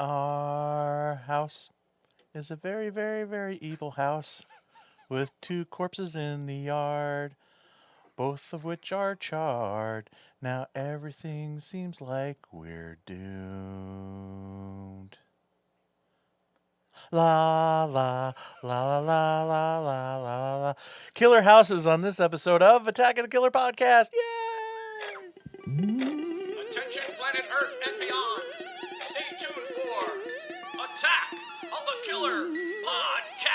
Our house is a very, very, very evil house with 2 corpses in the yard, both of which are charred. Now everything seems like we're doomed. La la la la la la la la la. Killer houses on this episode of Attack of the Killer Podcast. Yay! Attention planet Earth and beyond. Stay tuned for Attack of the Killer Podcast.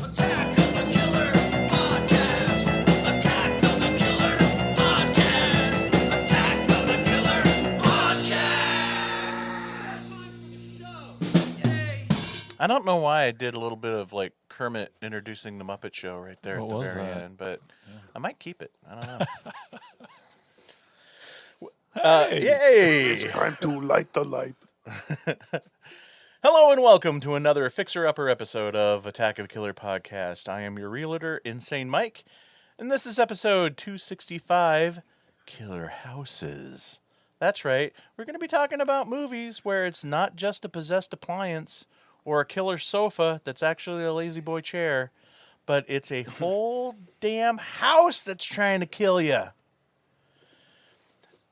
Attack of the Killer Podcast. Attack of the Killer Podcast. Attack of the Killer Podcast. That's time for the show. Yay. I don't know why I did a little bit of like Kermit introducing the Muppet Show right there What at the was very that? end, but I might keep it. I don't know. Hey! Yay! It's time to light the light. Hello and welcome to another fixer-upper episode of Attack of the Killer Podcast. I am your realtor, Insane Mike, and this is episode 265, Killer Houses. That's right, we're going to be talking about movies where it's not just a possessed appliance or a killer sofa that's actually a lazy boy chair, but it's a whole damn house that's trying to kill you.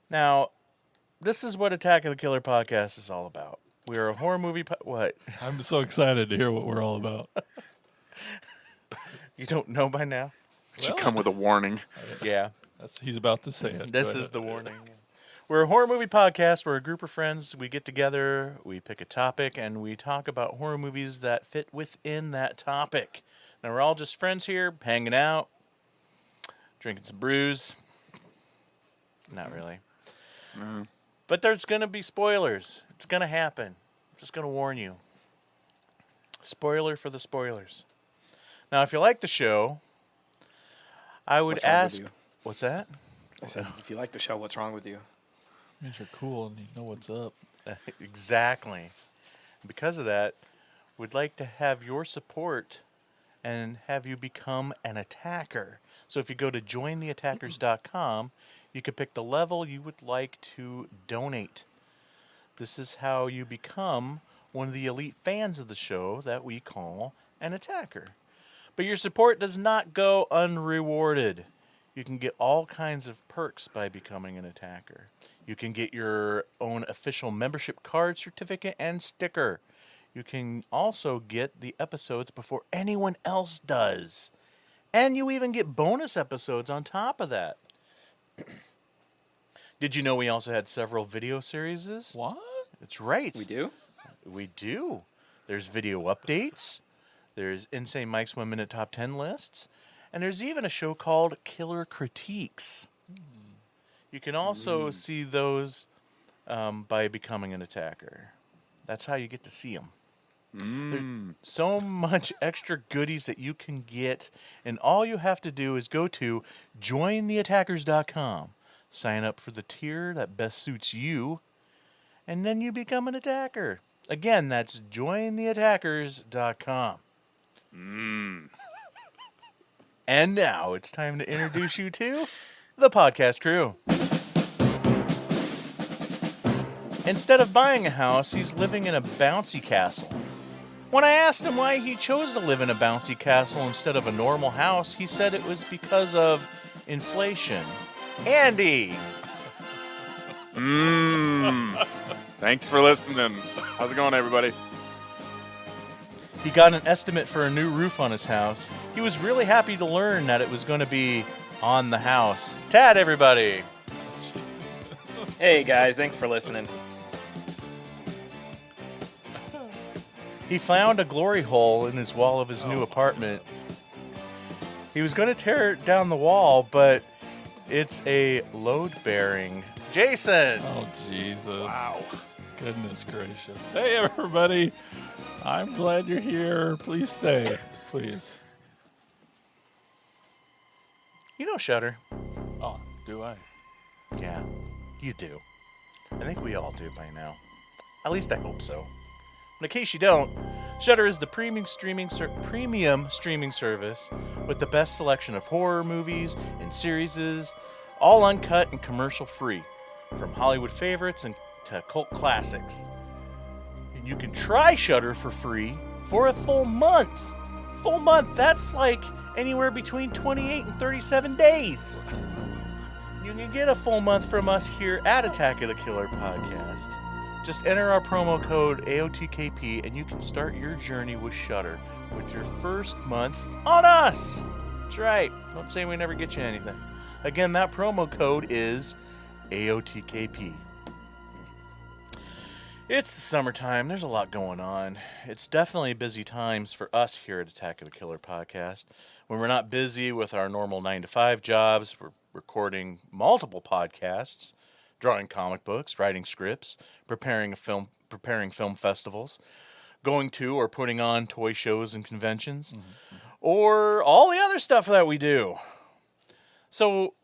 Now, this is what Attack of the Killer Podcast is all about. We are a horror movie... What? I'm so excited to hear what we're all about. You don't know by now? Should come with a warning. Yeah, He's about to say it. this Go is ahead. the warning. We're a horror movie podcast. We're a group of friends. We get together, we pick a topic, and we talk about horror movies that fit within that topic. Now, we're all just friends here, hanging out, drinking some brews. Not really. But there's going to be spoilers. It's going to happen. I'm just going to warn you. Spoiler for the spoilers. Now, if you like the show, I would What's wrong with ask... you? What's that? I said, if you like the show, what's wrong with you? Means you're cool and you know what's up. Exactly. Because of that, we'd like to have your support and have you become an attacker. So if you go to jointheattackers.com, you can pick the level you would like to donate. This is how you become one of the elite fans of the show that we call an attacker. But your support does not go unrewarded. You can get all kinds of perks by becoming an attacker. You can get your own official membership card, certificate, and sticker. You can also get the episodes before anyone else does. And you even get bonus episodes on top of that. Did you know we also had several video series? What? That's right. We do? We do. There's video updates. There's Insane Mike's 1 Minute Top 10 lists. And there's even a show called Killer Critiques. You can also see those by becoming an attacker. That's how you get to see them. There's so much extra goodies that you can get. And all you have to do is go to jointheattackers.com. Sign up for the tier that best suits you. And then you become an attacker. Again, that's jointheattackers.com. And now it's time to introduce you to the podcast crew. Instead of buying a house, he's living in a bouncy castle. When I asked him why he chose to live in a bouncy castle instead of a normal house, he said it was because of inflation. Andy! Thanks for listening. How's it going, everybody? He got an estimate for a new roof on his house. He was really happy to learn that it was going to be on the house. Tad, everybody! Hey, guys, thanks for listening. He found a glory hole in his wall of his new apartment. He was going to tear down the wall, but it's a load-bearing. Jason! Oh, Jesus. Wow. Goodness gracious. Hey, everybody. I'm glad you're here. Please stay. Please. You know Shudder. Oh, do I? Yeah, you do. I think we all do by now. At least I hope so. But in case you don't, Shudder is the premium streaming service with the best selection of horror movies and series, all uncut and commercial free. from Hollywood favorites and to cult classics. And you can try Shudder for free for a full month. Full month, that's like anywhere between 28 and 37 days. You can get a full month from us here at Attack of the Killer Podcast. Just enter our promo code AOTKP and you can start your journey with Shudder with your first month on us. That's right. Don't say we never get you anything. Again, that promo code is AOTKP. It's the summertime. There's a lot going on. It's definitely busy times for us here at Attack of the Killer Podcast. When we're not busy with our normal 9-to-5 jobs, we're recording multiple podcasts, drawing comic books, writing scripts, preparing film festivals, going to or putting on toy shows and conventions, or all the other stuff that we do. So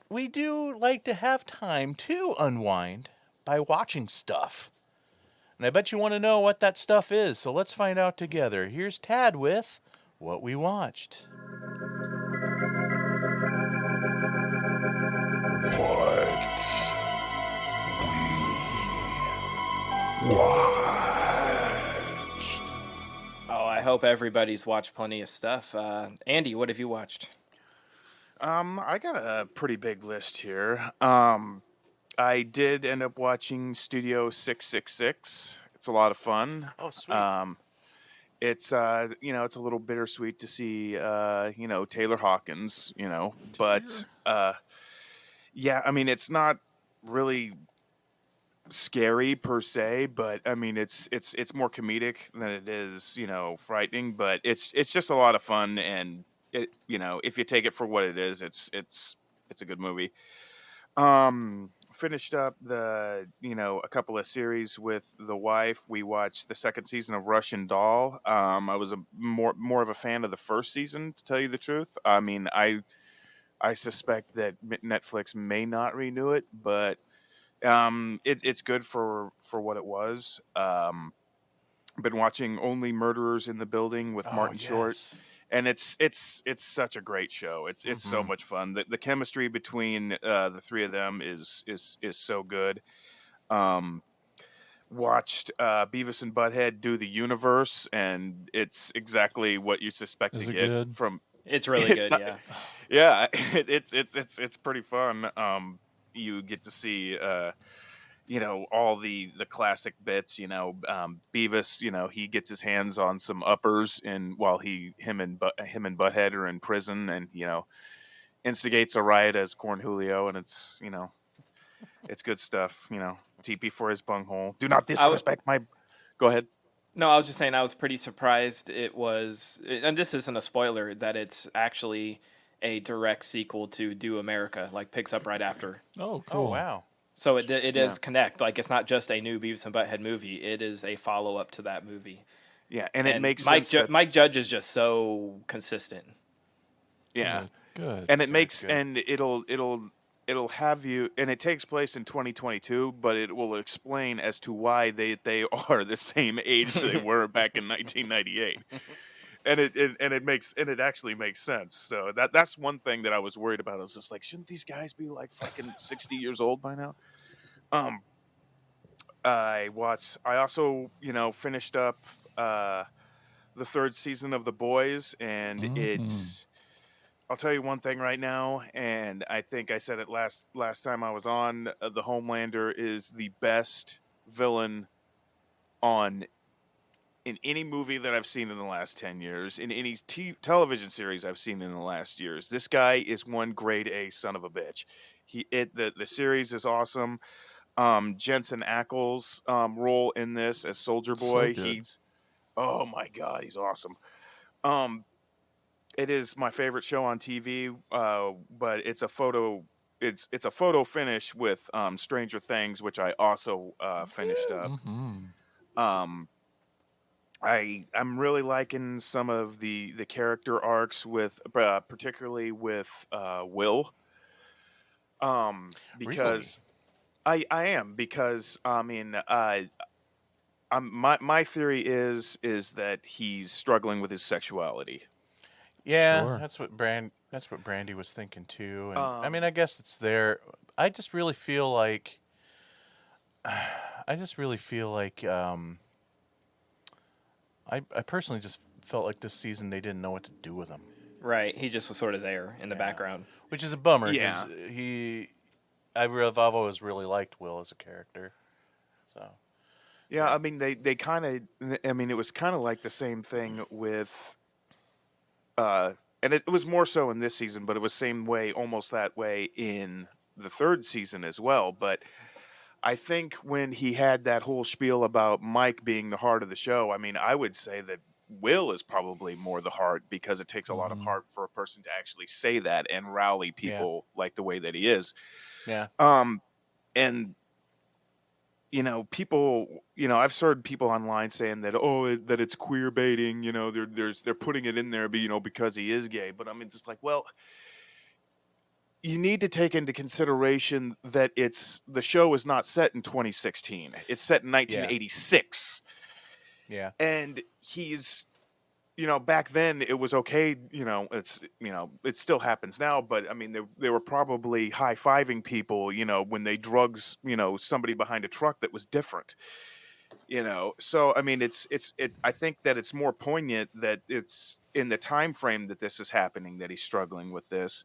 we do like to have time to unwind by watching stuff. And I bet you want to know what that stuff is, so let's find out together. Here's Tad with what we watched. Oh, I hope everybody's watched plenty of stuff. Andy, what have you watched? I got a pretty big list here. I did end up watching Studio 666. It's a lot of fun. Oh, sweet. It's it's a little bittersweet to see Taylor Hawkins, but yeah, I mean it's not really scary per se, but I mean it's more comedic than it is, frightening, but it's just a lot of fun, and if you take it for what it is, it's a good movie. Finished up a couple of series with the wife. We watched the second season of Russian Doll. I was more of a fan of the first season, to tell you the truth. I mean, I suspect that Netflix may not renew it, but it's good for what it was. Been watching Only Murderers in the Building with Martin Short. And it's such a great show. It's so much fun. The chemistry between the three of them is so good. Watched Beavis and Butthead do the universe, and it's exactly what you suspect Is to it get good? from. It's really It's good, not- yeah. Yeah, it's pretty fun. You get to see all the classic bits. Beavis, he gets his hands on some uppers, and while him and Butthead are in prison, and instigates a riot as Corn Julio, and it's good stuff. TP for his bunghole. Do not disrespect my. Go ahead. No, I was just saying I was pretty surprised it was, and this isn't a spoiler, that it's actually a direct sequel to Do America, like picks up right after. Oh, cool. Oh, wow. So it is Yeah. connect. Like it's not just a new Beavis and Butthead movie. It is a follow up to that movie. Yeah, and it makes Mike sense. Mike Judge is just so consistent. Yeah. Good. And it makes good. and it'll have you, and it takes place in 2022, but it will explain as to why they are the same age they were back in 1998. And it actually makes sense. So that's one thing that I was worried about. I was just like, shouldn't these guys be like fucking 60 years old by now? I also finished up the third season of The Boys, and I'll tell you one thing right now, and I think I said it last time I was on. The Homelander is the best villain in any movie that I've seen in the last 10 years, in any television series I've seen in the last years. This guy is one grade A son of a bitch. The series is awesome. Jensen Ackles' role in this as Soldier Boy, good. oh my god, he's awesome. It is my favorite show on TV, but it's a photo finish with Stranger Things, which I also finished up. I'm really liking some of the character arcs with particularly with Will, because I am, because I mean my theory is that he's struggling with his sexuality. Yeah, Sure. that's what That's what Brandy was thinking too. And I Um, mean, I guess it's there. I just really feel like, I just really feel like, I personally just felt like this season they didn't know what to do with him. Right. He just was sort of there in the Yeah. background. Which is a bummer Yeah. because I've always really liked Will as a character. So Yeah, I mean they kind of I mean it was kind of like the same thing with and it was more so in this season, but it was same way almost that way in the third season as well, but I think when he had that whole spiel about Mike being the heart of the show, I mean, I would say that Will is probably more the heart because it takes a lot of heart for a person to actually say that and rally yeah, people like the way that he is. yeah, Um and people, I've heard people online saying that that it's queer baiting, they're putting it in there, but because he is gay. But I mean, just like, well, you need to take into consideration that the show is not set in 2016. It's set in yeah, 1986, yeah. and he's back then it was okay. It still happens now, but I mean, they were probably high-fiving people, when they drugs, somebody behind a truck that was different. So I mean, I think that it's more poignant that it's in the time frame that this is happening, that he's struggling with this.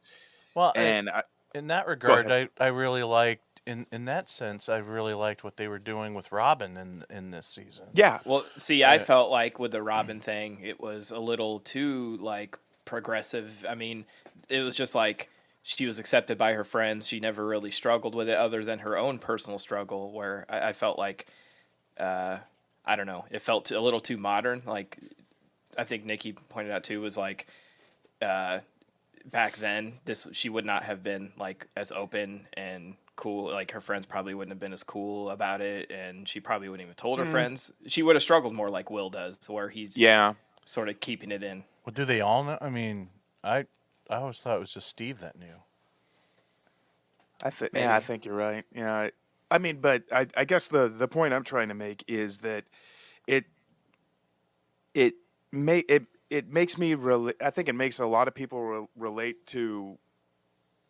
Well, And in that go regard, ahead. I really liked in that sense. I really liked what they were doing with Robin in this season. Yeah. Well, see, I Uh, felt like with the Robin thing, it was a little too like progressive. I mean, it was just like she was accepted by her friends. She never really struggled with it, other than her own personal struggle. Where I felt like, uh, I don't know, it felt a little too modern. Like I think Nikki pointed out too, was like uh, back then, this she would not have been like as open and cool. Like her friends probably wouldn't have been as cool about it, and she probably wouldn't even told her Mm, friends. She would have struggled more like Will does, where he's yeah. sort of keeping it in. well, do they all know? I mean, I always thought it was just Steve that knew. I Maybe. think you're right. Yeah. I mean, but I guess the point I'm trying to make is that it it it makes me really. I think it makes a lot of people relate to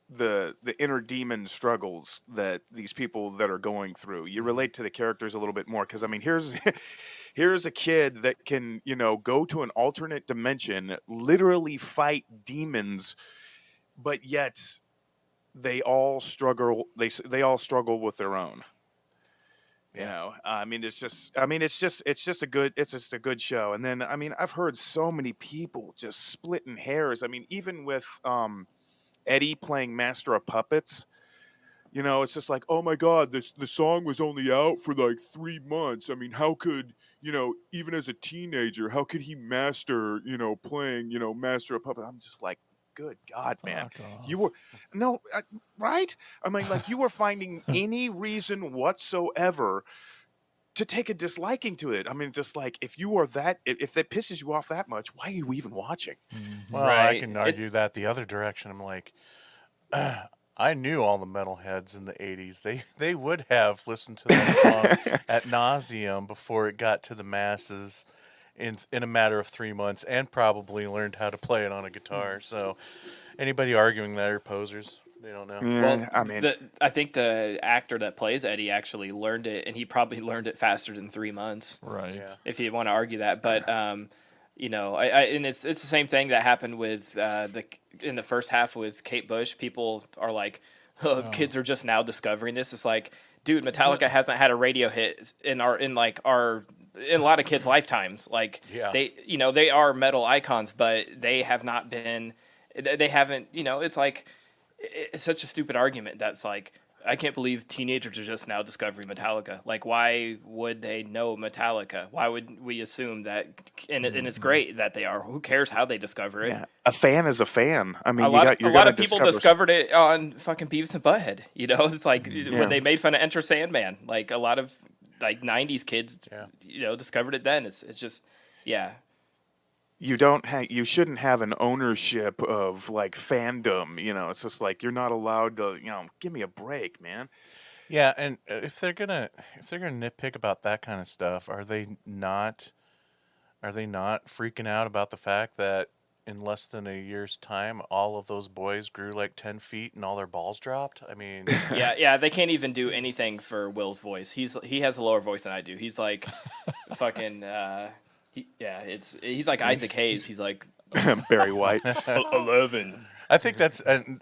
the inner demon struggles that these people that are going through. You Mhm. relate to the characters a little bit more because I mean, here's here's a kid that can go to an alternate dimension, literally fight demons, but yet they all struggle. They all struggle with their own. Yeah. I mean, it's just a good show. And then, I mean, I've heard so many people just splitting hairs. I mean, even with Eddie playing Master of Puppets, it's just like, oh my God, the song was only out for like 3 months. I mean, how could even as a teenager, how could he master playing Master of Puppets? I'm just like, good God, man, Fuck you off. were no right. I mean, like you were finding any reason whatsoever to take a disliking to it. I mean, just like if that pisses you off that much, why are you even watching? Well, I Right. can argue that the other direction. I'm like, I knew all the metalheads in the '80s. They would have listened to that song at nauseum before it got to the masses in a matter of 3 months, and probably learned how to play it on a guitar. So anybody arguing that are posers. They don't know. Well, Yeah, I mean, I think the actor that plays Eddie actually learned it, and he probably learned it faster than 3 months, Right. Yeah. if you want to argue that. But and it's the same thing that happened with the in the first half with Kate Bush. People are like, oh, kids are just now discovering this. It's like, dude, Metallica hasn't had a radio hit in a lot of kids' lifetimes. Like Yeah. they are metal icons, but they have not been. They haven't. It's like it's such a stupid argument that's like, I can't believe teenagers are just now discovering Metallica. Like, why would they know Metallica? Why would we assume that? And it's great that they are. Who cares how they discover it? yeah, a fan is a fan. I A mean, lot, a you're lot gonna of people discover. discovered it on fucking Beavis and Butthead. It's like when Yeah. they made fun of Enter Sandman. Like a lot of like '90s kids, Yeah. discovered it then. It's just, yeah, You shouldn't have an ownership of like fandom. It's just like you're not allowed to. Give me a break, man. Yeah, and if they're gonna nitpick about that kind of stuff, are they not freaking out about the fact that in less than a year's time, all of those boys grew like 10 feet and all their balls dropped. I mean, Yeah, they can't even do anything for Will's voice. He has a lower voice than I do. He's like fucking he's like Isaac Hayes. He's like Barry White. 11. I think that's and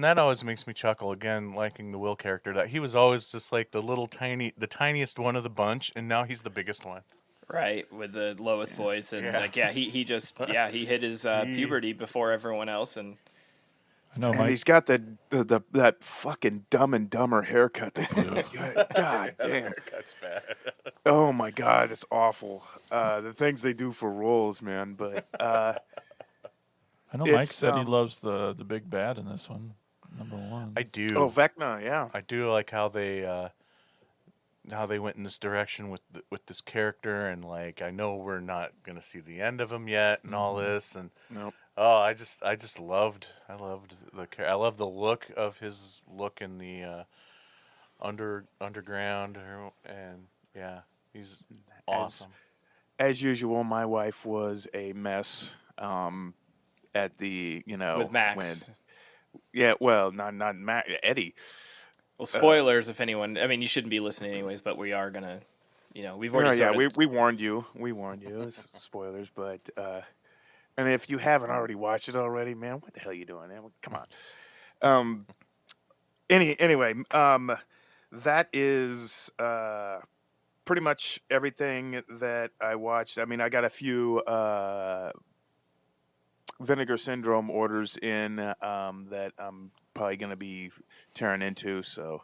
that always makes me chuckle again, liking the Will character. That he was always just like the tiniest one of the bunch, and now he's the biggest one. Right, with the lowest voice and he just he hit his puberty before everyone else and I know, And Mike. he's got that fucking Dumb and Dumber haircut they put on. God damn. That's bad. Oh my God, it's awful. The things they do for roles, man. But I know Mike it's, said he loves the big bad in this one, number 1. I do. Vecna, yeah. I do like how they went in this direction with this character, and like I know we're not gonna see the end of him yet, and all this, and Nope. oh, I loved I love the look of his look in the underground, and yeah, he's awesome. As usual, my wife was a mess. At the with Max. not Max, Eddie. Well, spoilers if anyone. I mean, you shouldn't be listening anyways, but we are gonna. We've already. We warned you. We warned you. It's spoilers, but and if you haven't already watched it already, man, what the hell are you doing, man? Come on. Anyway, that is pretty much everything that I watched. I mean, I got a few Vinegar Syndrome orders in that I'm probably going to be tearing into. So,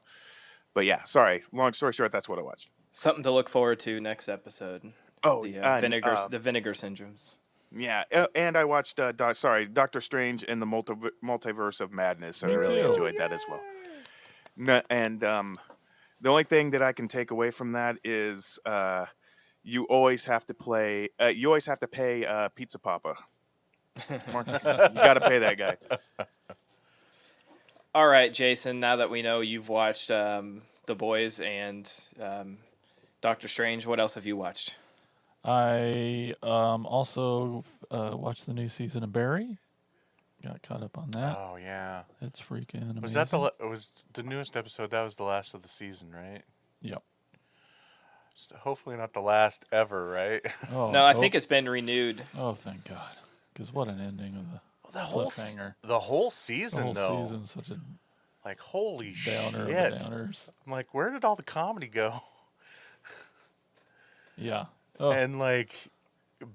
but yeah, sorry. Long story short, that's what I watched. Something to look forward to next episode. Oh, the and, the vinegar syndromes. Yeah, and I watched Doctor Strange in the Multiverse of Madness. I Me really too. enjoyed that as well. And the only thing that I can take away from that is you always have to play. You always have to pay Pizza Papa. Mark, you got to pay that guy. All right, Jason. Now that we know you've watched The Boys and Doctor Strange, what else have you watched? I also watched the new season of Barry. Got caught up on that. Oh yeah, It's freaking amazing. was that was the newest episode? That was the last of the season, right? Yep. Hopefully not the last ever, right? Oh, No, I think it's been renewed. Oh, thank God. Because what an ending of the The whole cliffhanger. the whole The season, whole though. season's such a Like holy downer shit! of the downers. I'm like, where did all the comedy go? Yeah. Oh, And like,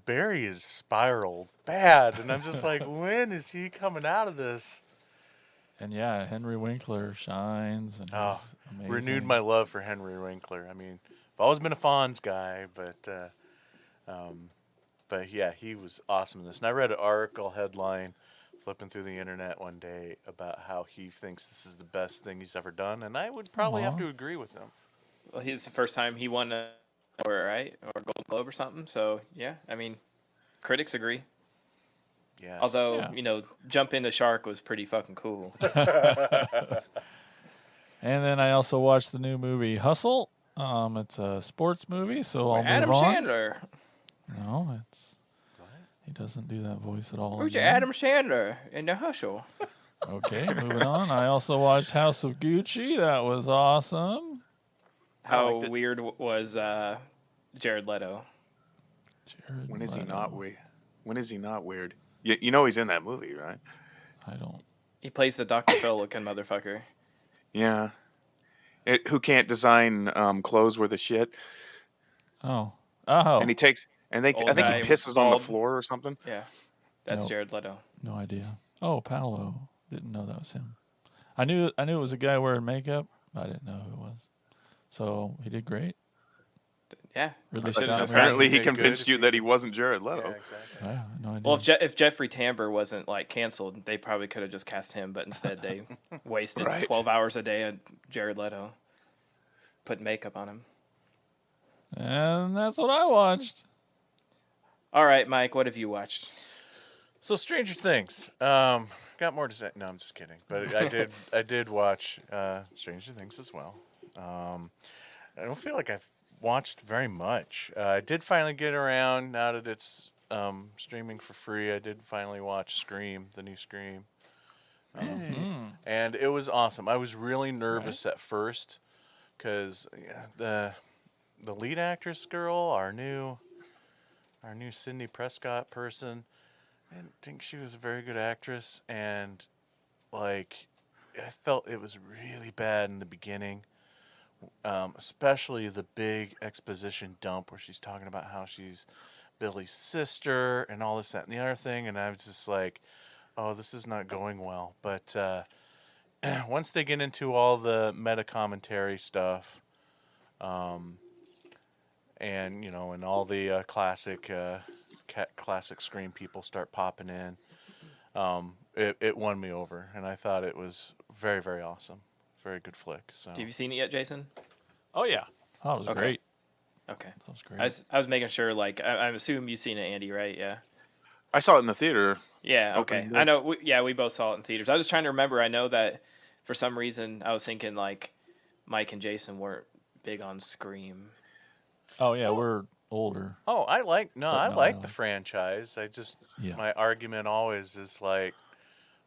Barry is spiraled bad, and I'm just like, when is he coming out of this? and yeah, Henry Winkler shines and Oh, he's amazing. renewed my love for Henry Winkler. I mean, I've always been a Fonz guy, but yeah, he was awesome in this. And I read an article headline flipping through the internet one day about how he thinks this is the best thing he's ever done, and I would probably have Aw. to agree with him. Well, he's the first time he won a right or Golden Globe or something. So yeah, I mean, critics agree. Yes. Although Yeah. Jump Into Shark was pretty fucking cool. And then I also watched the new movie Hustle. It's a sports movie, so I'll Adam move on. Sandler. No, he doesn't do that voice at all. Who's your again. Adam Sandler in the Hustle? Okay, moving on. I also watched House of Gucci. That was awesome. How liked it. weird was Jared Leto? Jared When is he Leto. not weird? When is he not weird? You know he's in that movie, right? I don't. He plays the Dr. Phil looking motherfucker. Yeah. Who can't design clothes worth of shit? Oh. And he takes I think Old he guy, pisses on the bald. floor or something. Yeah, that's Nope. Jared Leto. No idea. Oh, Paolo. Didn't know that was him. I knew it was a guy wearing makeup, but I didn't know who it was. So he did great. Yeah. Really They should've got just me. Apparently, He he did convinced good you if that he- he wasn't Jared Leto. Yeah, exactly. I had no idea. Well, if Jeffrey Tambor wasn't like canceled, they probably could have just cast him, but instead they wasted Right. 12 hours a day on Jared Leto, put makeup on him. And that's what I watched. All right, Mike, what have you watched? So Stranger Things. Got more to say. No, I'm just kidding. But I did watch Stranger Things as well. I don't feel like I've watched very much. I did finally get around now that it's streaming for free, I did finally watch Scream, the new Scream. Hmm. And it was awesome. I was really nervous at first because the lead actress girl, our new Sydney Prescott person, I didn't think she was a very good actress, and like I felt it was really bad in the beginning, especially the big exposition dump where she's talking about how she's Billy's sister and all this, that, and the other thing, and I was just like, oh, this is not going well. But once they get into all the meta commentary stuff, and and all the classic Scream people start popping in, it won me over, and I thought it was very, very awesome, very good flick. So Have you seen it yet, Jason? Oh yeah. Oh, it was Okay. great. Okay. That was great. I was making sure. Like, I assume you've seen it, Andy, right? Yeah. I saw it in the theater. Yeah. Okay. Opening day. I know. We both saw it in theaters. I was just trying to remember. I know that for some reason I was thinking like Mike and Jason weren't big on Scream. Oh yeah, we're older. Oh, I like no, the I- franchise. I just Yeah. my argument always is like,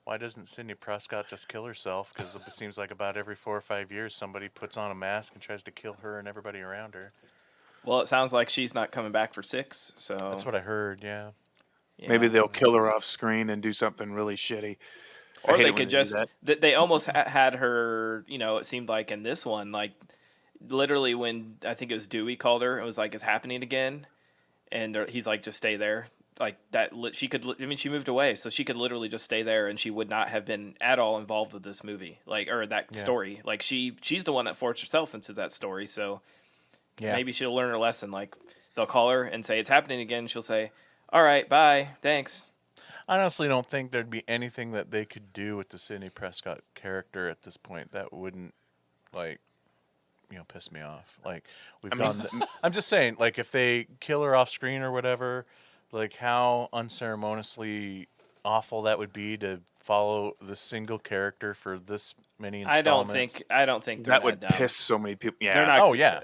why doesn't Sidney Prescott just kill herself? Because it seems like about every 4 or 5 years somebody puts on a mask and tries to kill her and everybody around her. Well, it sounds like she's not coming back for 6. So That's what I heard. Yeah. Maybe yeah. they'll kill her off screen and do something really shitty. I Or hate they it when could do just that. they almost had her. It seemed like in this one, like literally when I think it was Dewey called her, it was like it's happening again, and he's like, just stay there. Like that, she could. I mean, she moved away, so she could literally just stay there, and she would not have been at all involved with this movie, like or that Yeah. story. Like she's the one that forced herself into that story. So Yeah. maybe she'll learn her lesson. Like they'll call her and say it's happening again. She'll say, "All right, bye, thanks." I honestly don't think there'd be anything that they could do with the Sidney Prescott character at this point that wouldn't, like, piss me off. Like, I'm just saying, like, if they kill her off screen or whatever, like, how unceremoniously awful that would be to follow the single character for this many installments. I don't think they're That would dumb. piss so many people. Yeah. They're not. Oh, yeah.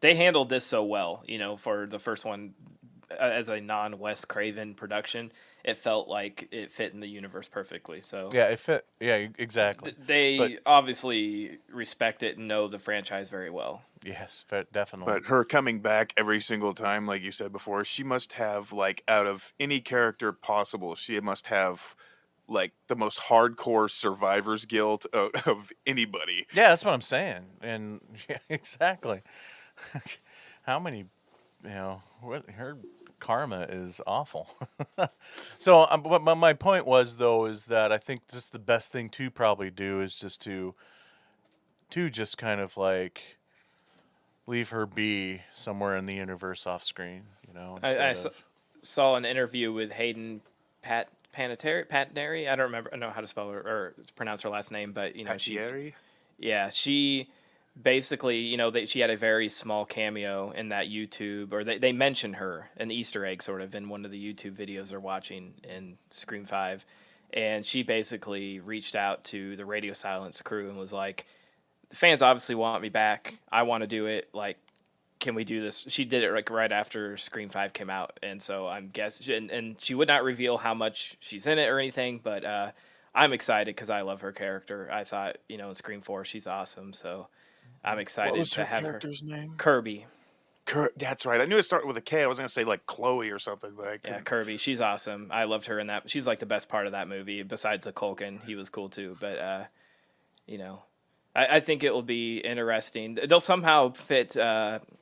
They handled this so well, for the first one as a non-Wes Craven production. It felt like it fit in the universe perfectly. So Yeah, it fit. Yeah, exactly. they But- obviously respect it and know the franchise very well. Yes, definitely. But her coming back every single time, like you said before, she must have, like, out of any character possible, she must have, like, the most hardcore survivor's guilt of anybody. Yeah, that's what I'm saying. And yeah, exactly. How many, what her karma is awful. So, but my point was though is that I think just the best thing to probably do is just to just kind of like leave her be somewhere in the universe off screen. I Instead of, saw an interview with Hayden Panettiere. I don't know how to spell her or pronounce her last name, but Patchieri? she basically, she had a very small cameo in that YouTube, or they mentioned her, an Easter egg sort of, in one of the YouTube videos they're watching in Scream 5. And she basically reached out to the Radio Silence crew and was like, the fans obviously want me back. I want to do it. Like, can we do this? She did it like right after Scream 5 came out. And so I'm guessing, and she would not reveal how much she's in it or anything, but I'm excited because I love her character. I thought, in Scream 4, she's awesome. So I'm excited What was to her have character's name? Kirby. That's right. I knew it started with a K. I was going to say, like, Chloe or something, but I Yeah, couldn't. Kirby. She's awesome. I loved her in that. She's like the best part of that movie, besides the Culkin. He was cool too. But, I think it will be interesting. They'll somehow fit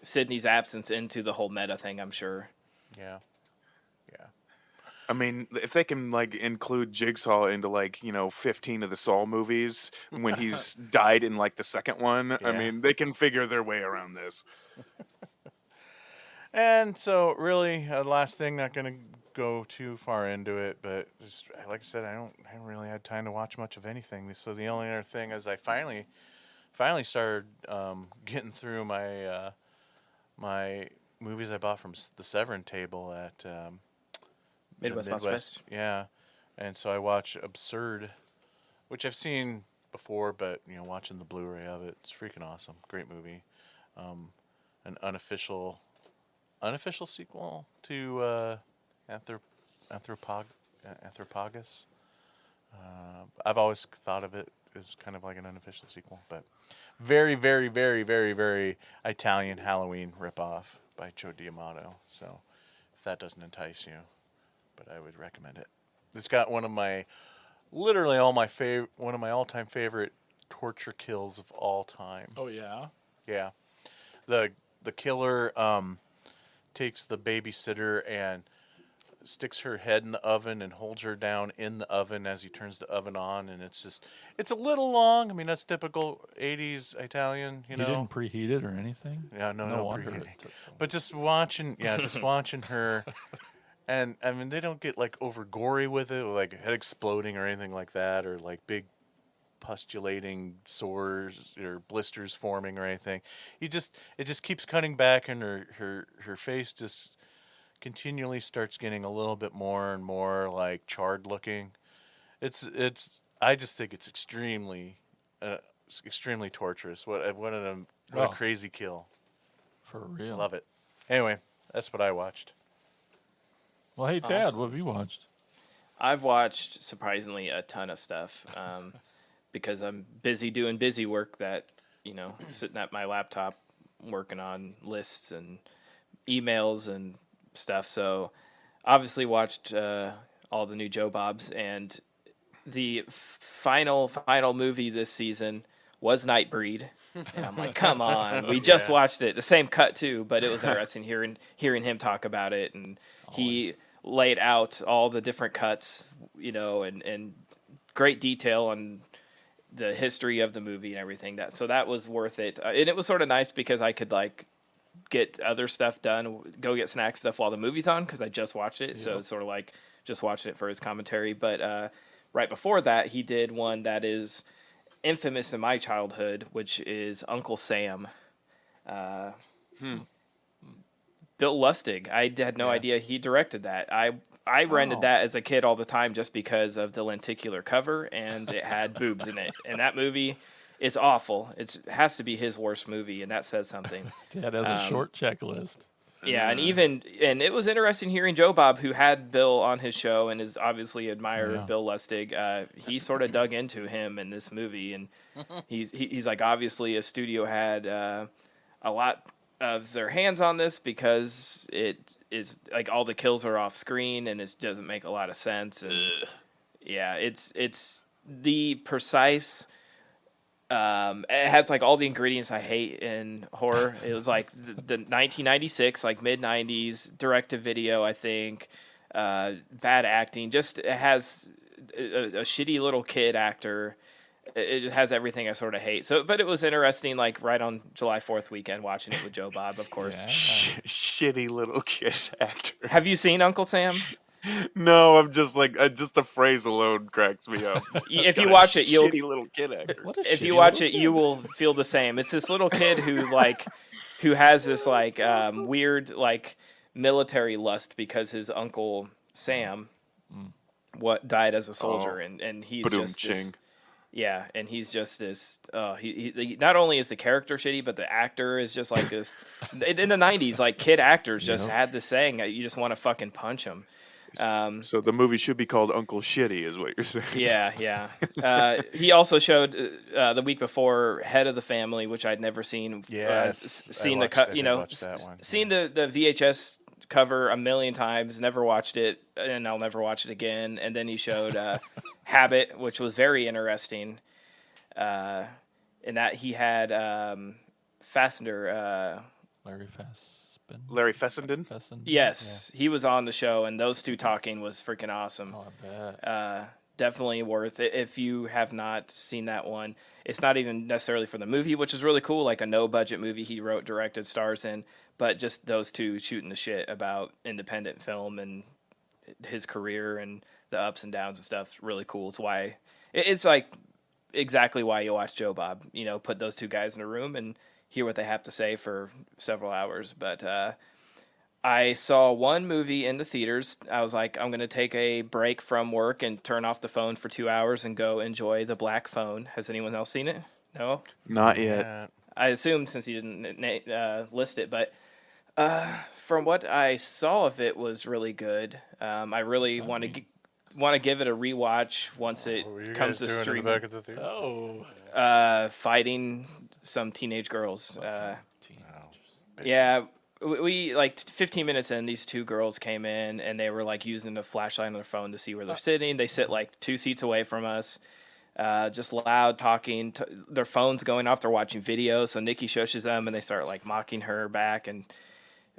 Sydney's absence into the whole meta thing, I'm sure. yeah. I mean, if they can, like, include Jigsaw into, like, 15 of the Saw movies when he's died in, like, the second one, I Yeah. mean, they can figure their way around this. And so, really, last thing, not going to go too far into it, but just like I said, I haven't really had time to watch much of anything. So the only other thing is I finally started getting through my my movies I bought from the Severin table at the Midwest Monster Fest? Yeah, and so I watched Absurd, which I've seen before, but watching the Blu-ray of it, it's freaking awesome. Great movie. An unofficial sequel to Anthrop- Anthrophagus. I've always thought of it as kind of like an unofficial sequel, but very, very, very, very, very Italian Halloween ripoff by Joe D'Amato. So if that doesn't entice you, but I would recommend it. It's got one of my one of my all-time favorite torture kills of all time. Oh yeah. Yeah, the killer takes the babysitter and sticks her head in the oven and holds her down in the oven as he turns the oven on, and it's a little long. I mean, that's typical 80s Italian, You didn't preheat it or anything. Yeah, no wonder preheating. it took so But just watching her, and I mean, they don't get like over gory with it, like head exploding or anything like that, or like big pustulating sores or blisters forming or anything. It just keeps cutting back, and her face just continually starts getting a little bit more and more like charred looking. I just think it's extremely torturous. What a Oh. crazy kill. for real. Love it. Anyway, that's what I watched. Well, hey Tad, Awesome. what have you watched? I've watched surprisingly a ton of stuff because I'm busy doing busy work that, sitting at my laptop working on lists and emails and stuff. So obviously watched all the new Joe Bobs, and the final movie this season was Nightbreed. And I'm like, come on, we just watched it. The same cut too, but it was interesting hearing him talk about it, and he laid out all the different cuts, and great detail on the history of the movie and everything. That was worth it. And it was sort of nice because I could like get other stuff done, go get snack stuff while the movie's on, because I just watched it. So it's sort of like just watching it for his commentary. But right before that, he did one that is infamous in my childhood, which is Uncle Sam. Bill Lustig. I had no idea he directed that. I rented that as a kid all the time just because of the lenticular cover, and it had boobs in it. And that movie is awful. It has to be his worst movie, and that says something. Tad has a short checklist. Yeah, and it was interesting hearing Joe Bob, who had Bill on his show and is obviously an admirer of Bill Lustig. He sort of dug into him in this movie, and he's like, obviously a studio had a lot of their hands on this because it is like all the kills are off screen and it doesn't make a lot of sense. And yeah, it's the precise. It has like all the ingredients I hate in horror. It was like the 1996, like mid 90s direct to video, I think. Bad acting. Just it has a shitty little kid actor. It just has everything I sort of hate. So, but it was interesting, like right on July 4th weekend, watching it with Joe Bob, of course. Shitty little kid actor. Have you seen Uncle Sam? No, I'm just like just the phrase alone cracks me up. If you watch it, you'll shitty little kid actor. What a if you shitty watch little it, kid. you will feel the same. It's this little kid who has this like weird like military lust because his uncle Sam died as a soldier, and he's just this, and he's just this. He not only is the character shitty, but the actor is just like this. In the 90s, like kid actors just had this saying that you just want to fucking punch him. So the movie should be called Uncle Shitty, is what you're saying. Yeah. He also showed the week before Head of the Family, which I'd never seen. Yes, seen I the cut. did watch that one. Seen the VHS cover a million times. Never watched it, and I'll never watch it again. And then he showed Habit, which was very interesting. In that he had Fassender. Larry Fessenden? Yes, he was on the show, and those two talking was freaking awesome. Oh, I bet. Definitely worth it if you have not seen that one. It's not even necessarily for the movie, which is really cool, like a no-budget movie he wrote, directed, stars in, but just those two shooting the shit about independent film and his career and the ups and downs and stuff. Really cool. It's why it's like exactly why you watch Joe Bob. Put those two guys in a room and hear what they have to say for several hours. But I saw one movie in the theaters. I was like, I'm going to take a break from work and turn off the phone for 2 hours and go enjoy The Black Phone. Has anyone else seen it? No? Not yet. I assumed since he didn't list it, but From what I saw of it was really good. I really want to give it a rewatch once it What were you comes guys to doing in the streaming. back of the theater? Oh, Fighting some teenage girls. Bitches. Yeah, we like 15 minutes in, these two girls came in and they were like using a flashlight on their phone to see where they're sitting. They sit like 2 seats away from us. Just loud talking. Their phones going off. They're watching videos. So Nikki shushes them and they start like mocking her back, and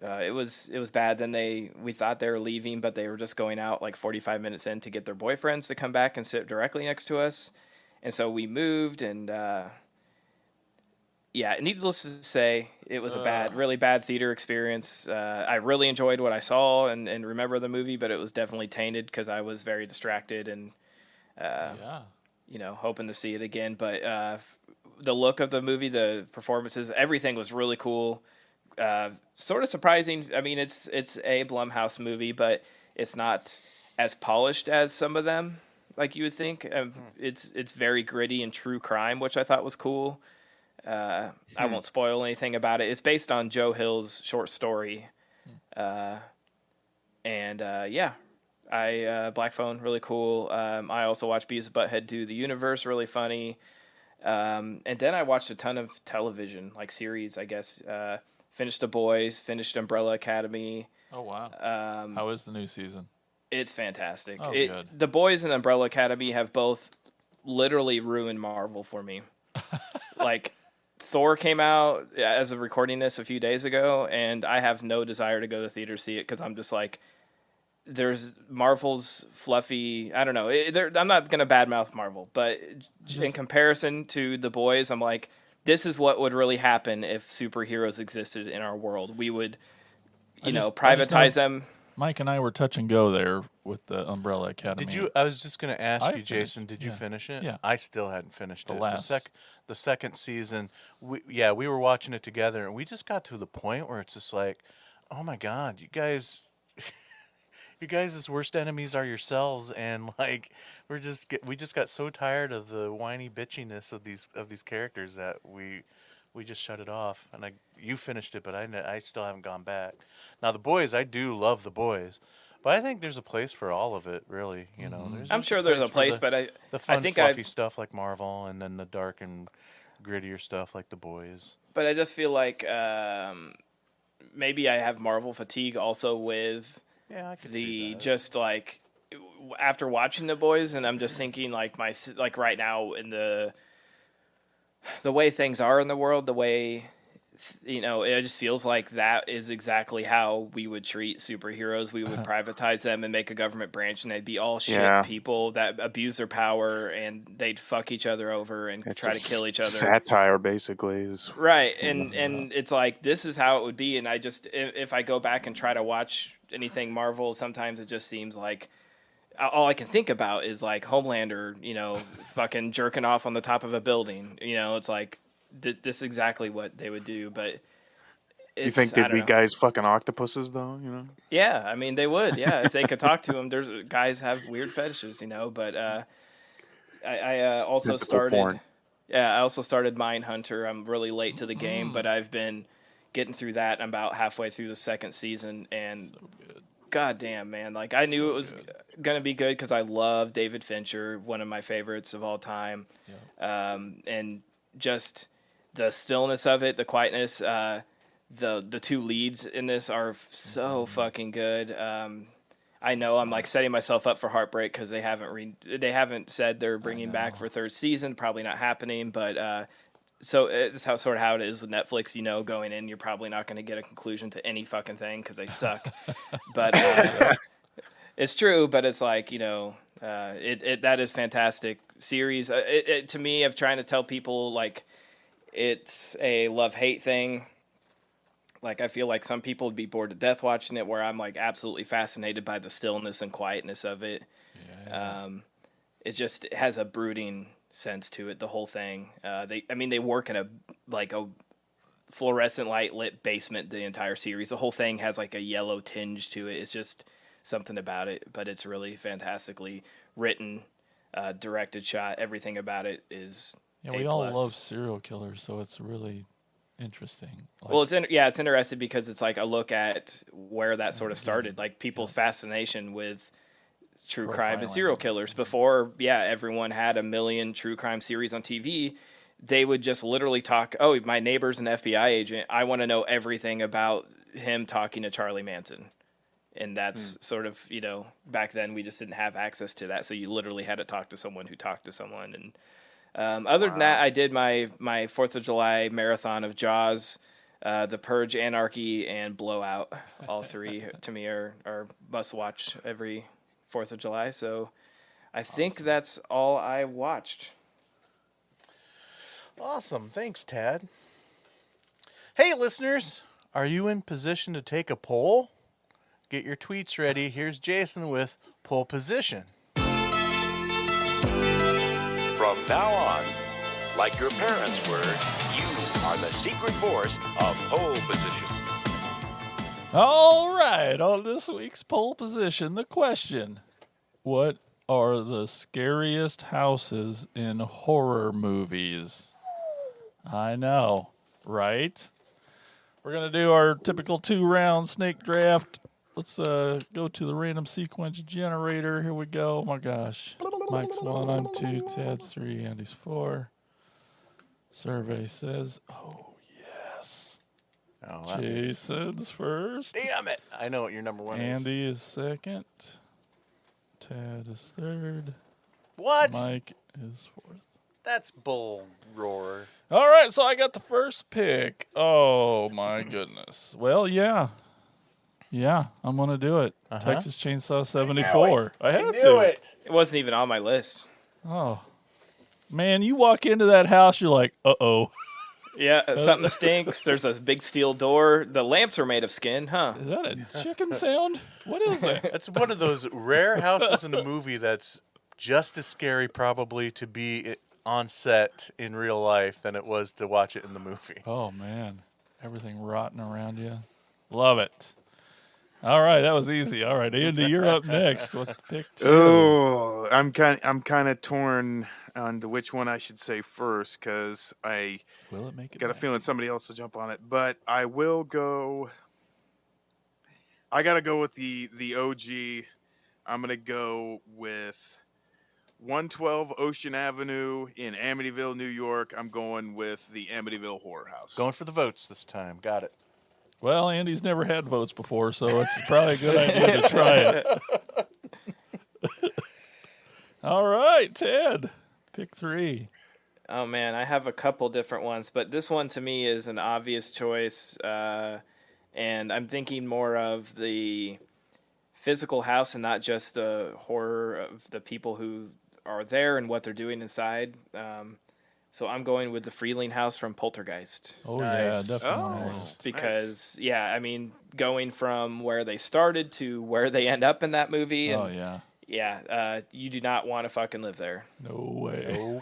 it was bad. Then we thought they were leaving, but they were just going out like 45 minutes in to get their boyfriends to come back and sit directly next to us. And so we moved, and yeah, needless to say, it was a really bad theater experience. I really enjoyed what I saw and remember the movie, but it was definitely tainted because I was very distracted and yeah. hoping to see it again. But the look of the movie, the performances, everything was really cool. Sort of surprising. I mean, it's a Blumhouse movie, but it's not as polished as some of them, like you would think. It's very gritty and true crime, which I thought was cool. I won't spoil anything about it. It's based on Joe Hill's short story, and yeah. Black Phone, really cool. I also watched Beavis and Butthead Do the Universe, really funny. And then I watched a ton of television, like series, I guess. Finished The Boys, finished Umbrella Academy. Oh wow. How is the new season? It's fantastic. Oh, good. The Boys and Umbrella Academy have both literally ruined Marvel for me. Like, Thor came out as of recording this a few days ago, and I have no desire to go to the theater to see it because I'm just like, there's Marvel's fluffy. I don't know. I'm not gonna badmouth Marvel, but in comparison to The Boys, I'm like, this is what would really happen if superheroes existed in our world. We would, I just privatize know them. Mike and I were touch and go there with the Umbrella Academy. Did you? I was just going to ask I you, finished- Jason. Did you yeah. finish it? Yeah. I still hadn't finished The it. last. The second season. We were watching it together, and we just got to the point where it's just like, oh my god, you guys. You guys' worst enemies are yourselves, and like we just got so tired of the whiny bitchiness of these characters that we just shut it off. And you finished it, but I still haven't gone back. Now The Boys, I do love The Boys, but I think there's a place for all of it, really. I'm sure there's a place, for but the fun, I think fluffy stuff like Marvel, and then the dark and grittier stuff like The Boys. But I just feel like maybe I have Marvel fatigue also with Yeah, I could see that. just like after watching The Boys, and I'm just thinking like right now in the way things are in the world, the way it just feels like that is exactly how we would treat superheroes. We would privatize them and make a government branch, and they'd be all shit people that abuse their power, and they'd fuck each other over and try to kill each other. Satire, basically, is Right, and it's like this is how it would be. And I just if I go back and try to watch anything Marvel, sometimes it just seems like all I can think about is like Homelander, fucking jerking off on the top of a building. It's like this is exactly what they would do. But you think I they'd don't be know. guys fucking octopuses, though? Yeah, I mean they would. Yeah, if they could talk to them. There's guys have weird fetishes, But I also Typical started. porn. Yeah, I also started Mindhunter. I'm really late to the game, but I've been getting through that. I'm about halfway through the second season, and god damn, man, like I knew it was gonna be good because I love David Fincher, one of my favorites of all time. And just the stillness of it, the quietness. The two leads in this are so fucking good. I know I'm like setting myself up for heartbreak because they haven't said they're bringing back for third season. Probably not happening, but so it's sort of how it is with Netflix. Going in, you're probably not going to get a conclusion to any fucking thing because they suck. But it's true. But it's like that is fantastic series. To me, of trying to tell people like it's a love-hate thing. Like, I feel like some people would be bored to death watching it, where I'm, like, absolutely fascinated by the stillness and quietness of it. Yeah. It just has a brooding sense to it, the whole thing. They work in a fluorescent light lit basement the entire series. The whole thing has, like, a yellow tinge to it. It's just something about it, but it's really fantastically written, directed, shot. Everything about it is Yeah, we A+. all love serial killers, so it's really interesting. Like, Well, it's interesting because it's like a look at where that sort of started, like people's fascination with true crime and Profiling. serial killers. Before, everyone had a million true crime series on TV. They would just literally talk, oh, my neighbor's an FBI agent. I want to know everything about him talking to Charlie Manson. And that's sort of, back then we just didn't have access to that. So you literally had to talk to someone who talked to someone. And other than that, I did my 4th of July marathon of Jaws, The Purge, Anarchy, and Blowout. All three to me are must watch every 4th of July. So I think that's all I watched. Awesome. Thanks, Tad. Hey, listeners, are you in position to take a poll? Get your tweets ready. Here's Jason with Poll Position. From now on, like your parents were, you are the secret force of pole position. All right, on this week's poll position, the question: what are the scariest houses in horror movies? I know, right? We're gonna do our typical 2-round snake draft. Let's go to the random sequence generator. Here we go. Oh my gosh. Mike's 1, I'm 2, Ted's 3, Andy's 4. Survey says, oh yes. Oh, that means- Jason's first. Damn it. I know what your number one is. Andy is second. Ted is third. What? Mike is fourth. That's bull roar. All right, so I got the first pick. Oh my goodness. Well, yeah, I'm gonna do it. Uh-huh. Texas Chainsaw 74. I had knew to. it. It wasn't even on my list. Oh man, you walk into that house, you're like, uh-oh. Yeah, something stinks. There's a big steel door. The lamps are made of skin, huh? Is that a chicken sound? What is that? It's one of those rare houses in a movie that's just as scary probably to be on set in real life than it was to watch it in the movie. Oh man, everything rotting around you. Love it. All right, that was easy. All right, Andy, you're up next. What's pick 2? Oh, I'm kind of torn on to which one I should say first because I Will it make it? got a back? feeling somebody else will jump on it. But I will go. I gotta go with the OG. I'm gonna go with 112 Ocean Avenue in Amityville, New York. I'm going with the Amityville Horror House. Going for the votes this time. Got it. Well, Andy's never had votes before, so it's probably a good idea to try it. All right, Ted, pick 3. Oh man, I have a couple different ones, but this one to me is an obvious choice, and I'm thinking more of the physical house and not just the horror of the people who are there and what they're doing inside. So I'm going with the Freeling house from Poltergeist. Oh Nice. yeah, definitely. Oh. Nice. Because I mean, going from where they started to where they end up in that movie, and Oh yeah. you do not want to fucking live there. No way.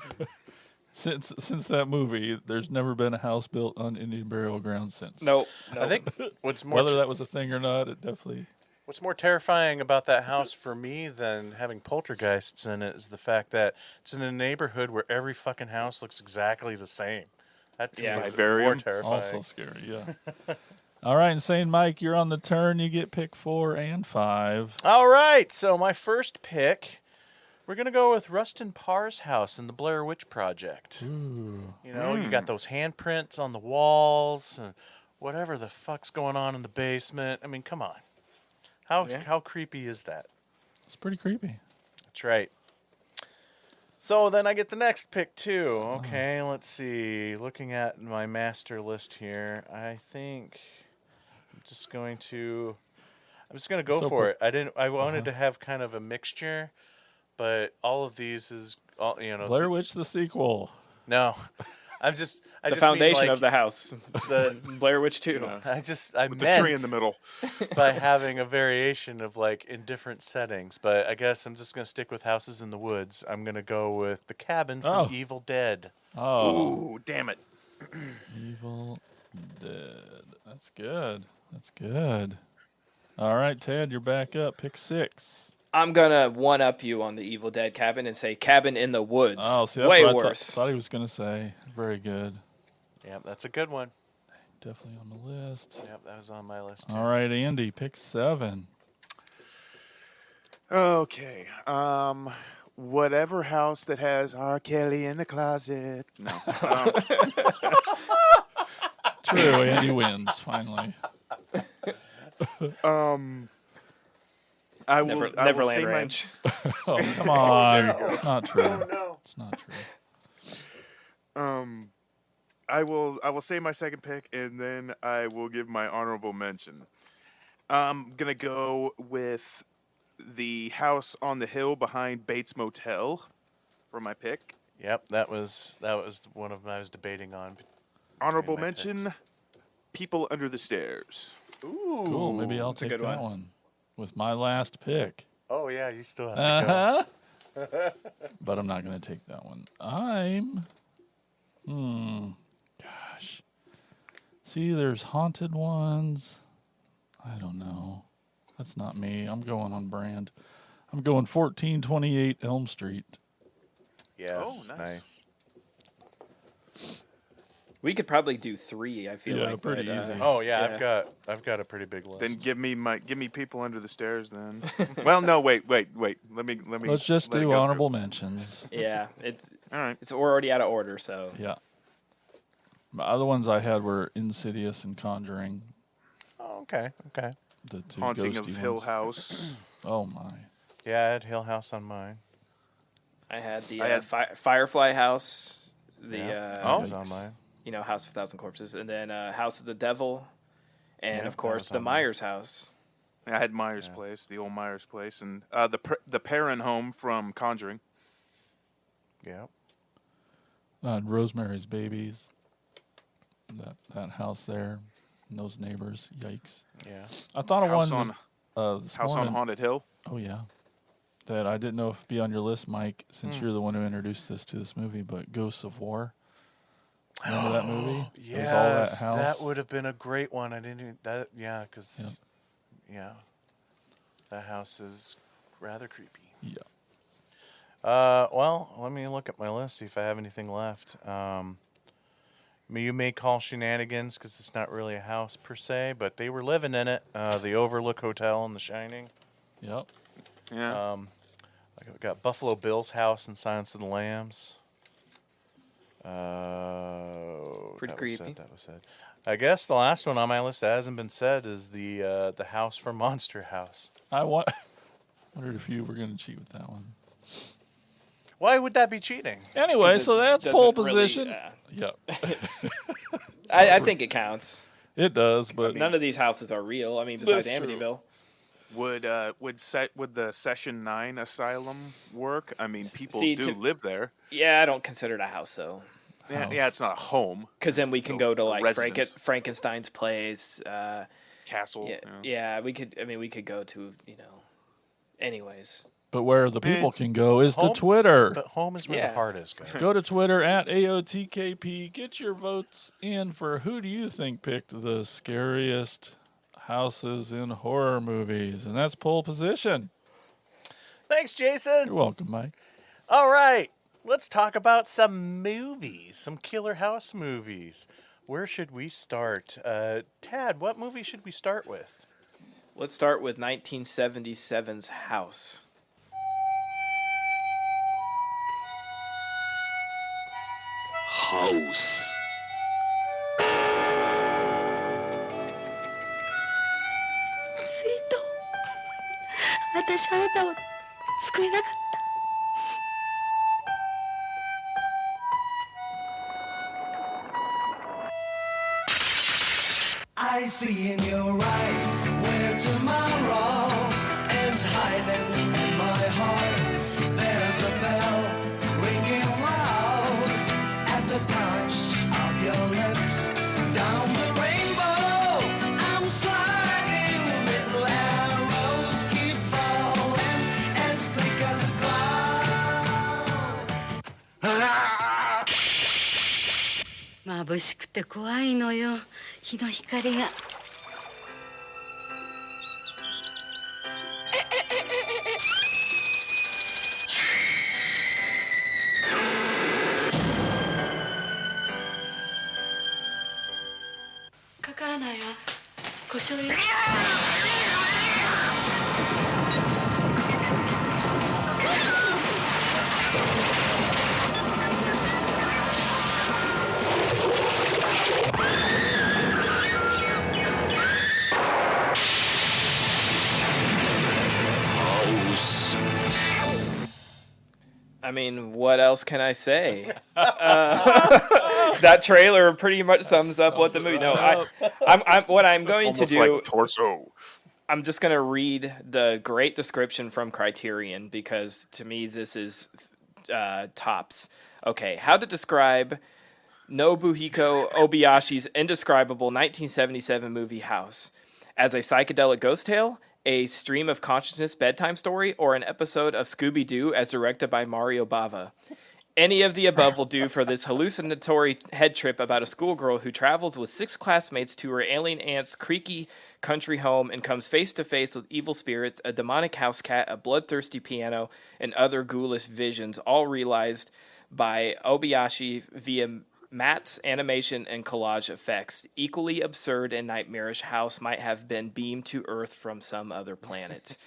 Since that movie, there's never been a house built on Indian burial ground since. Nope. I think what's more Whether that was a thing or not, it definitely. what's more terrifying about that house for me than having poltergeists in it is the fact that it's in a neighborhood where every fucking house looks exactly the same. That just Yeah. makes it Vivarium. more terrifying. Also scary, yeah. All right, Insane Mike, you're on the turn. You get pick 4 and 5. All right, so my first pick, we're gonna go with Rustin Parr's house in the Blair Witch Project. Ooh. You know, you got those handprints on the walls, and whatever the fuck's going on in the basement. I mean, come on, how creepy is that? It's pretty creepy. That's right. So then I get the next pick too. Okay, let's see. Looking at my master list here, I think I'm just going to go So for it. I wanted to have kind of a mixture, but all of these is all Blair Witch the sequel. No, I The just mean, foundation like, of the house. the Blair Witch 2. I With the meant tree in the middle. by having a variation of like in different settings, but I guess I'm just gonna stick with houses in the woods. I'm gonna go with the cabin from Oh. Evil Dead. Oh, Ooh, damn it. Evil Dead. That's good. That's good. All right, Ted, you're back up. Pick 6. I'm gonna one up you on the Evil Dead cabin and say Cabin in the Woods. Oh, see, that's way what worse. I thought he was going to say. Very good. Yeah, that's a good one. definitely on the list. Yep, that was on my list too. All right, Andy, pick 7. Okay. Whatever house that has R. Kelly in the closet. No. True, Andy wins finally. I will. I will Neverland say Ranch. Oh, come on. go. It's not true. no. It's not true. I will say my second pick, and then I will give my honorable mention. I'm gonna go with the house on the hill behind Bates Motel for my pick. Yep, that was one of them I was debating on. Honorable my mention: picks. People Under the Stairs. Ooh, Cool. Maybe I'll that's a take good that one. one with my last pick. Oh yeah, you still have to Uh-huh. But I'm not going to take that one. Gosh. See, there's haunted ones. I don't know. That's not me. I'm going on brand. I'm going 1428 Elm Street. go. Yes, Oh, nice. We could probably do 3. I feel Yeah, like pretty but, easy. Oh yeah, I've got a pretty big list. Then give me People Under the Stairs. Then. Well, no, wait. Let me. Let's just let it do go through. honorable mentions. Yeah, it's All right. we're already out of order, so Yeah. The other ones I had were Insidious and Conjuring. Oh, okay. The two Haunting of ghosty Hill ones. House. Oh, my. Yeah, I had Hill House on mine. I had the I had- Firefly House, the That was on Yikes. mine. House of 1,000 Corpses, and then House of the Devil, and Yeah, of that course was the on mine. Myers house. I had Myers Place, the old Myers Place, and the Perrin home from Conjuring. Yep. Rosemary's Babies. That house there. And those neighbors. Yikes. Yeah. I thought of House one on this House on morning. Haunted Hill. Oh, yeah. That I didn't know if it'd be on your list, Mike, since you're the one who introduced us to this movie, but Ghosts of War. Remember that movie? It was all that Yes, house. that would have been a great one. I didn't even that. Yeah, because that house is rather creepy. Yeah. Well, let me look at my list, see if I have anything left. You may call shenanigans because it's not really a house per se, but they were living in it. The Overlook Hotel in The Shining. Yep. Yeah. I got Buffalo Bill's house in Silence of the Lambs. Pretty that was creepy. That was said. I guess the last one on my list that hasn't been said is the house from Monster House. I wondered if you were going to cheat with that one. Why would that be cheating? Anyway, 'Cause so it that's doesn't pole really, position. uh, Yep. I think it counts. It does, but None of these houses are real. I mean, besides That's true. Amityville. Would the Session 9 asylum work? I mean, people see, do live there. Yeah, I don't consider it a house though, Yeah, it's not a home. because then we can So, go to a like residence. Frankenstein's place. Castle. Yeah, we could. I mean, we could go to anyways. but where the people can go is Home- to Twitter. But home is where Yeah. the heart is, guys. Go to Twitter at AOTKP. Get your votes in for who do you think picked the scariest houses in horror movies, and that's pole position. Thanks, Jason. You're welcome, Mike. All right, let's talk about some movies, some killer house movies. Where should we start? Tad, what movie should we start with? Let's start with 1977's House. House. スイート私あなたを救えなかった I see in your eyes where tomorrow is hiding in my heart. There's a bell ringing loud at the touch of your lips. Down the rainbow, I'm sliding. Little arrows keep falling as thick as a cloud. 眩しくて怖いのよ日の光が 「故障よ。I mean, what else can I say? That trailer pretty much sums up what the movie. No, what I'm going to Almost do. like torso. I'm just gonna read the great description from Criterion because to me this is tops. Okay, how to describe Nobuhiko Obayashi's indescribable 1977 movie House as a psychedelic ghost tale, a stream of consciousness bedtime story, or an episode of Scooby-Doo as directed by Mario Bava. Any of the above will do for this hallucinatory head trip about a schoolgirl who travels with 6 classmates to her alien aunt's creaky country home and comes face to face with evil spirits, a demonic house cat, a bloodthirsty piano, and other ghoulish visions, all realized by Obayashi via mattes, animation, and collage effects. Equally absurd and nightmarish, House might have been beamed to Earth from some other planet.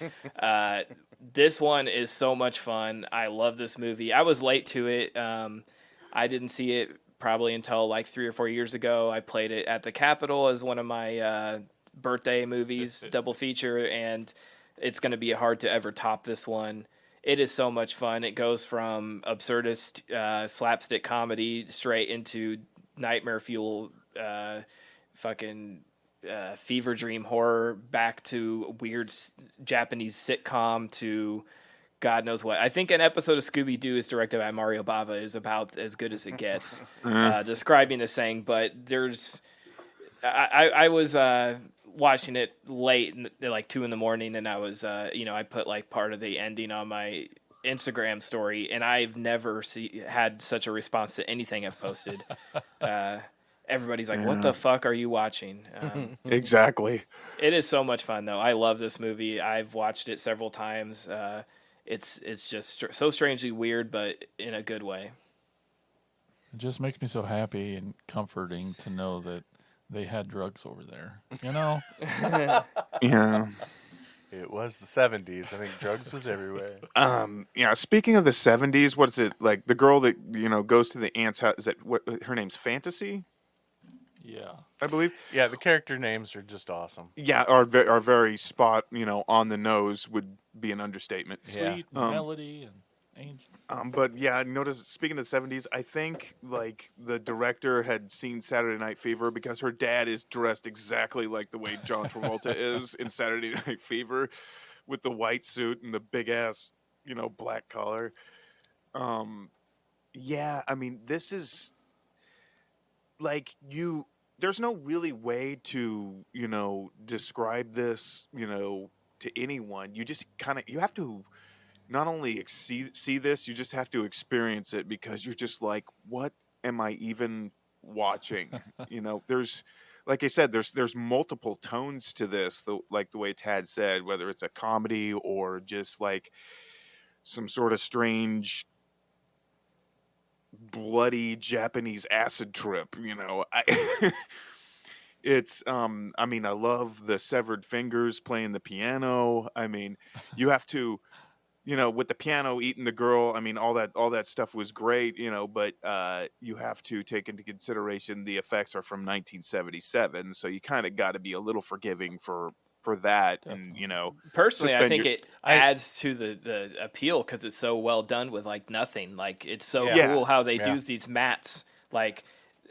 This one is so much fun. I love this movie. I was late to it. I didn't see it probably until like 3 or 4 years ago. I played it at the Capitol as one of my birthday movies, double feature, and it's going to be hard to ever top this one. It is so much fun. It goes from absurdist slapstick comedy straight into nightmare fuel fucking fever dream horror, back to weird Japanese sitcom to God knows what. I think an episode of Scooby-Doo is directed by Mario Bava is about as good as it gets, describing the saying. But there's, I was watching it late, like 2 a.m, and I was, I put like part of the ending on my Instagram story, and I've never had such a response to anything I've posted. Everybody's like, "What the fuck are you watching?" Exactly. It is so much fun, though. I love this movie. I've watched it several times. It's just so strangely weird, but in a good way. It just makes me so happy and comforting to know that they had drugs over there. You know? Yeah. It was the 70s. I think drugs was everywhere. Yeah. Speaking of the 70s, what is it like? The girl that goes to the aunt's house. Is that what her name's? Fantasy, Yeah. I believe. Yeah, the character names are just awesome. Yeah, are very spot on the nose would be an understatement. Yeah. Sweet melody and angel. But yeah, notice speaking of the 70s, I think like the director had seen Saturday Night Fever because her dad is dressed exactly like the way John Travolta is in Saturday Night Fever, with the white suit and the big ass, black collar. Yeah, I mean, this is like there's no really way to, describe this, to anyone. You just you have to not only see this, you just have to experience it because you're just like, what am I even watching? There's, like I said, there's multiple tones to this, like the way Tad said, whether it's a comedy or just like some sort of strange bloody Japanese acid trip, it's I mean, I love the severed fingers playing the piano. I mean, you have to, with the piano eating the girl, I mean, all that stuff was great, but you have to take into consideration the effects are from 1977, so you kind of got to be a little forgiving for that. Definitely. And Personally, I suspend think your- it adds to the appeal because it's so well done with like nothing. Like it's so Yeah. cool how they Yeah. do these mats, like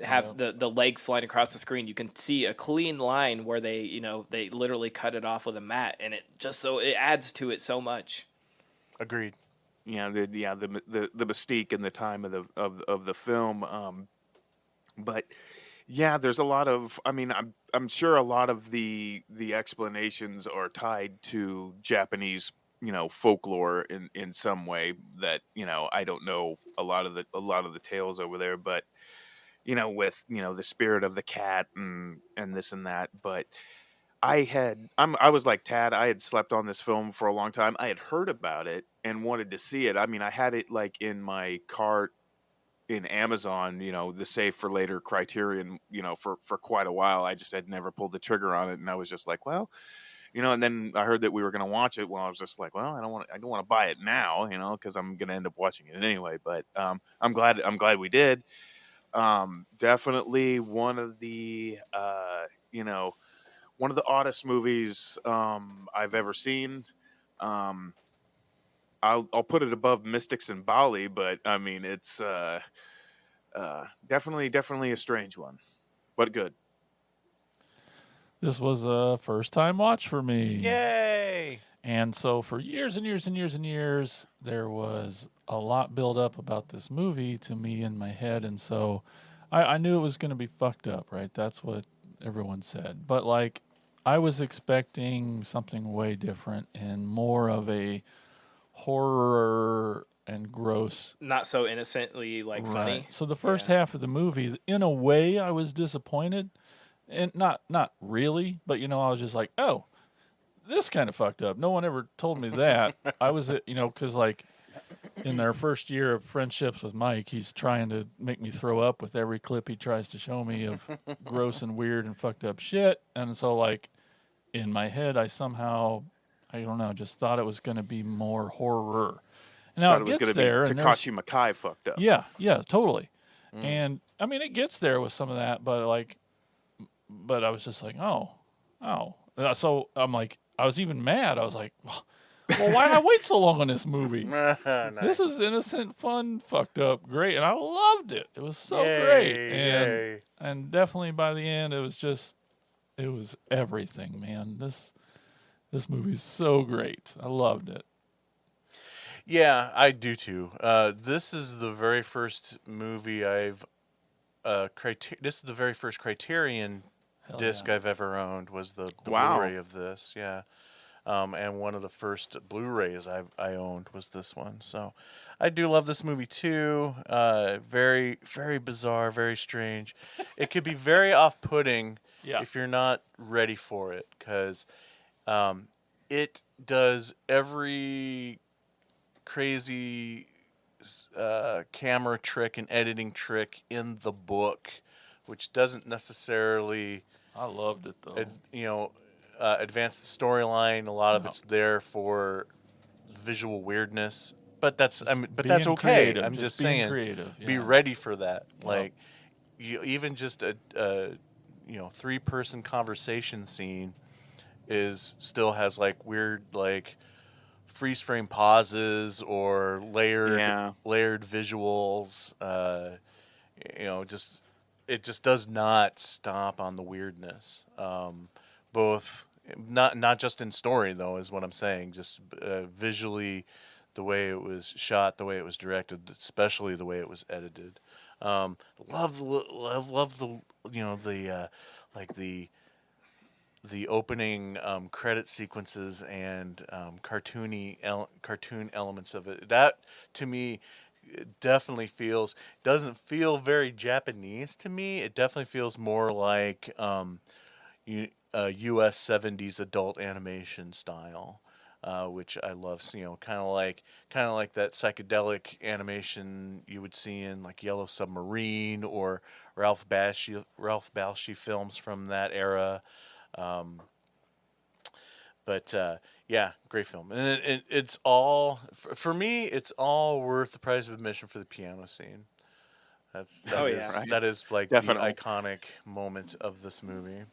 have the legs flying across the screen. You can see a clean line where they they literally cut it off with a mat, and it adds to it so much. Agreed. the mystique and the time of the film. But yeah, there's a lot of. I mean, I'm sure a lot of the explanations are tied to Japanese, folklore in some way that I don't know a lot of the tales over there, but with the spirit of the cat and this and that. But I was like Tad. I had slept on this film for a long time. I had heard about it and wanted to see it. I mean, I had it like in my cart in Amazon, the save for later Criterion, for quite a while. I just had never pulled the trigger on it, and I was just like, well, and then I heard that we were going to watch it. Well, I was just like, well, I don't want to buy it now, because I'm going to end up watching it anyway. But I'm glad we did. Definitely one of the one of the oddest movies I've ever seen. Um, I'll put it above Mystics in Bali, but I mean it's definitely a strange one, but good. This was a first time watch for me. Yay! And so for years and years and years and years, there was a lot built up about this movie to me in my head. And so I knew it was going to be fucked up, right? That's what everyone said. But like, I was expecting something way different and more of a horror and gross. Not so innocently like funny. So the first half of the movie, in a way, I was disappointed. And not really, but I was just like, oh, this kind of fucked up. No one ever told me that. I was, because like in their first year of friendships with Mike, he's trying to make me throw up with every clip he tries to show me of gross and weird and fucked up shit. And so like in my head, I somehow, I don't know, just thought it was going to be more horror. And now Thought it was gets gonna there. be Takashi Makai fucked up. Yeah, totally. And I mean, it gets there with some of that, but I was just like, oh. So I'm like, I was even mad. I was like, well, why did I wait so long on this movie? Nice. This is innocent, fun, fucked up, great, and I loved it. It was so Yay, great, yay. and definitely by the end, it was everything, man. This movie's so great. I loved it. Yeah, I do too. This is the very first movie I've this is the very first Criterion Hell disc yeah. I've ever owned was the Wow. Blu-ray of this. Yeah. And one of the first Blu-rays I owned was this one. So I do love this movie too. Very, very bizarre, very strange. It could be very off-putting Yeah. if you're not ready for it, because it does every crazy camera trick and editing trick in the book, which doesn't necessarily I loved it though. advance the storyline. A lot of No. it's there for visual weirdness, but that's Being that's okay. creative, I'm just being saying, creative. be yeah. ready for that. Like, even just a 3-person conversation scene still has like weird like freeze frame pauses or layered visuals. It just does not stop on the weirdness. Both not just in story though is what I'm saying. Just visually, the way it was shot, the way it was directed, especially the way it was edited. Love the the opening credit sequences and cartoon elements of it. That to me definitely doesn't feel very Japanese to me. It definitely feels more like US 70s adult animation style, which I love. Kind of like that psychedelic animation you would see in like Yellow Submarine or Ralph Bakshi films from that era. Yeah, great film, and it's all for me. It's all worth the price of admission for the piano scene. That is like Definitely. the iconic moment of this movie.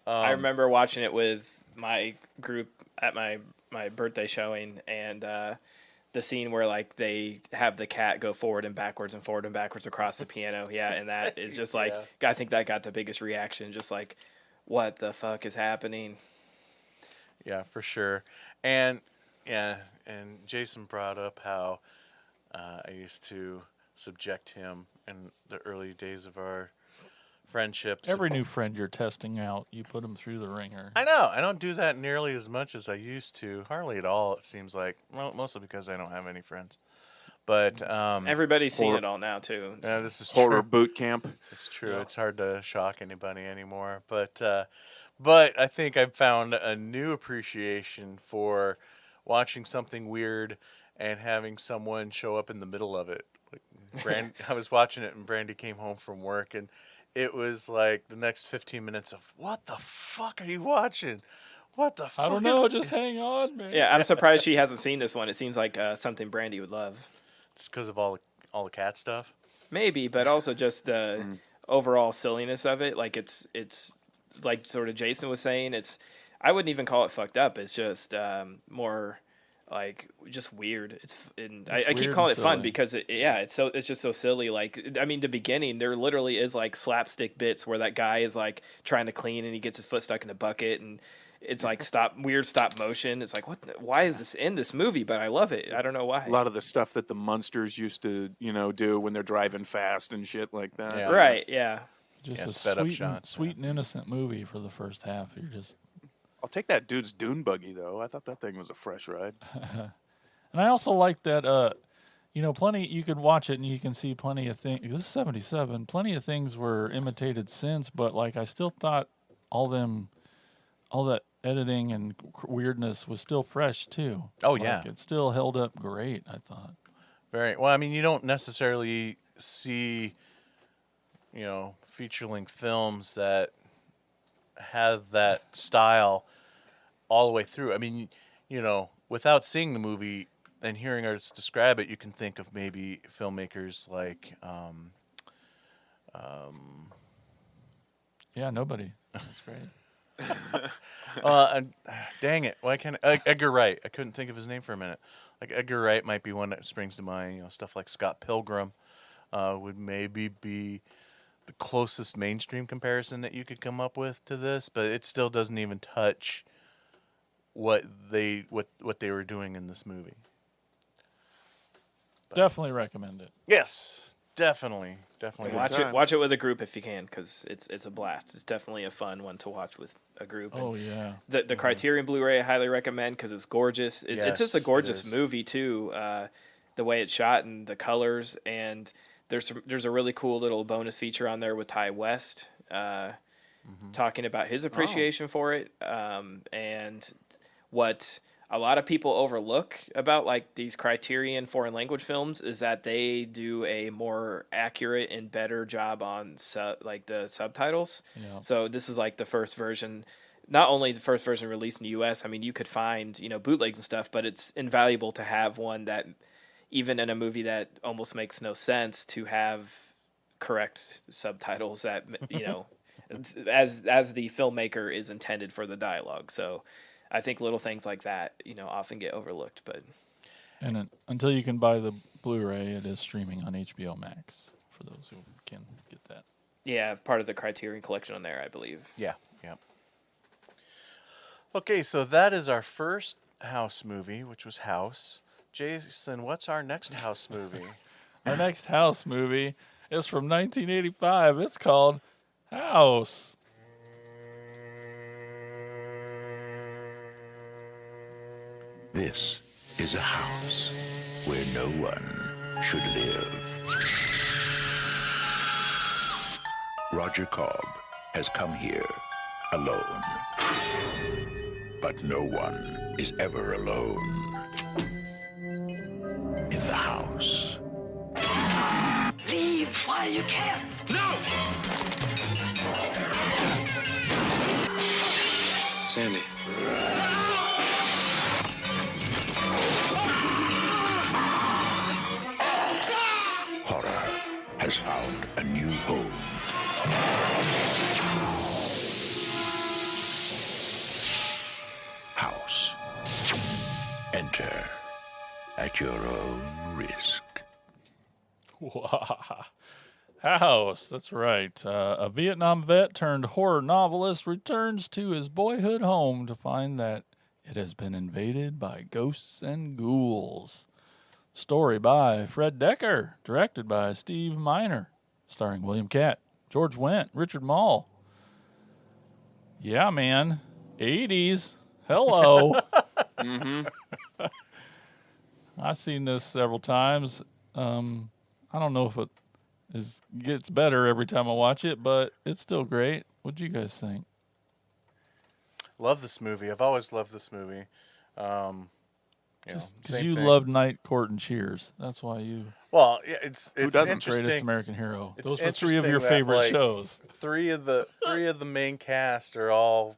I remember watching it with my group at my birthday showing, and the scene where like they have the cat go forward and backwards across the piano. Yeah, and that is just like I think that got the biggest reaction. Just like, what the fuck is happening? Yeah, for sure. And Jason brought up how I used to subject him in the early days of our friendships. Every new friend you're testing out, you put them through the ringer. I know. I don't do that nearly as much as I used to. Hardly at all, it seems like. Well, mostly because I don't have any friends. But Everybody's seen it all now too. yeah, this is Horror true. boot camp. It's true. Yeah. It's hard to shock anybody anymore. But I think I've found a new appreciation for watching something weird and having someone show up in the middle of it I was watching it, and Brandy came home from work, and it was like the next 15 minutes of, what the fuck are you watching? What the fuck I don't know. Just hang on, man. Yeah, I'm surprised she hasn't seen this one. It seems like something Brandy would love. It's because of all the cat stuff. Maybe, but also just the overall silliness of it. Like it's like sort of Jason was saying. I wouldn't even call it fucked up. It's just more like just weird. I keep weird calling and it fun silly. because it's just so silly. Like I mean, the beginning there literally is like slapstick bits where that guy is like trying to clean and he gets his foot stuck in the bucket and it's like weird stop motion. It's like why is this in this movie? But I love it. I don't know why. A lot of the stuff that the Munsters used to, do when they're driving fast and shit like that. Yeah. Right? Yeah. Just Yeah, a sped up sweet, shots, sweet and innocent movie for the first half. You're just, I'll take that dude's dune buggy though. I thought that thing was a fresh ride. and I also like that. Plenty. You could watch it and you can see plenty of things. This is 77. Plenty of things were imitated since, but like I still thought all that editing and weirdness was still fresh too. Oh, Like, yeah. it still held up great. I thought. Very well. I mean, you don't necessarily see, feature-length films that have that style all the way through. I mean, without seeing the movie and hearing us describe it, you can think of maybe filmmakers like, Yeah, nobody. That's great. and, dang it, why can't Edgar Wright? I couldn't think of his name for a minute. Like Edgar Wright might be one that springs to mind. Stuff like Scott Pilgrim would maybe be the closest mainstream comparison that you could come up with to this, but it still doesn't even touch what they were doing in this movie. Definitely recommend it. Yes, definitely. Watch it with a group if you can, because it's a blast. It's definitely a fun one to watch with a group. Oh yeah. The Criterion Blu-ray I highly recommend because it's gorgeous. It's just a Yes, it gorgeous is. movie too. The way it's shot and the colors, and there's a really cool little bonus feature on there with Ty West talking about his appreciation for it, and what a lot of people overlook about like these Criterion foreign language films is that they do a more accurate and better job on the subtitles. Yeah. So this is like the first version, not only the first version released in the US. I mean, you could find, bootlegs and stuff, but it's invaluable to have one that even in a movie that almost makes no sense to have correct subtitles that, as the filmmaker is intended for the dialogue. So I think little things like that, often get overlooked. But And until you can buy the Blu-ray, it is streaming on HBO Max for those who can get that. yeah, part of the Criterion collection on there, I believe. Yeah. Okay, so that is our first House movie, which was House. Jason, what's our next House movie? Our next House movie is from 1985. It's called House. This is a house where no one should live. Roger Cobb has come here alone. But no one is ever alone in the house. Leave while you can. No! Sandy. Horror has found a new home. House. Enter at your own risk. House, that's right. A Vietnam vet turned horror novelist returns to his boyhood home to find that it has been invaded by ghosts and ghouls. Story by Fred Decker, directed by Steve Miner, starring William Catt, George Wendt, Richard Mall. Yeah, man. 80s. Hello. I've seen this several times. I don't know if it gets better every time I watch it, but it's still great. What'd you guys think? Love this movie. I've always loved this movie. Just because same you thing. love Night Court and Cheers. That's why you Well, yeah, it's doesn't? interesting. greatest American hero. It's Those were three of interesting your that, favorite like, shows. three of the main cast are all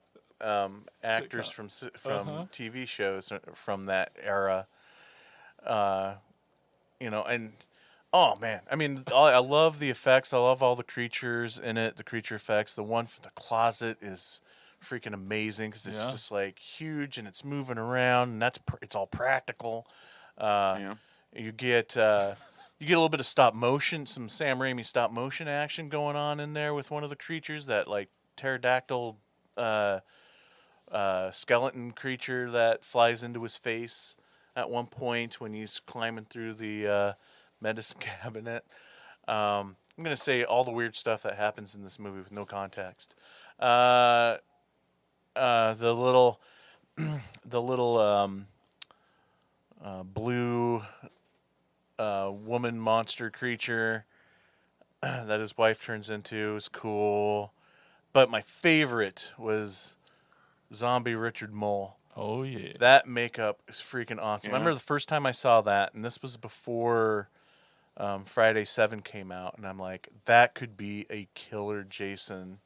actors Sitcom. from TV shows from that era. Uh, and oh man, I mean, I love the effects. I love all the creatures in it. The creature effects. The one for the closet is freaking amazing because it's Yeah. just like huge and it's moving around, and it's all practical. Yeah. You get a little bit of stop motion, some Sam Raimi stop motion action going on in there with one of the creatures, that like pterodactyl skeleton creature that flies into his face at one point when he's climbing through the medicine cabinet. I'm gonna say all the weird stuff that happens in this movie with no context. The little blue woman monster creature that his wife turns into is cool. But my favorite was Zombie Richard Mole. Oh yeah. That makeup is freaking awesome. I Yeah. remember the first time I saw that, and this was before Friday 7 came out, and I'm like, that could be a killer Jason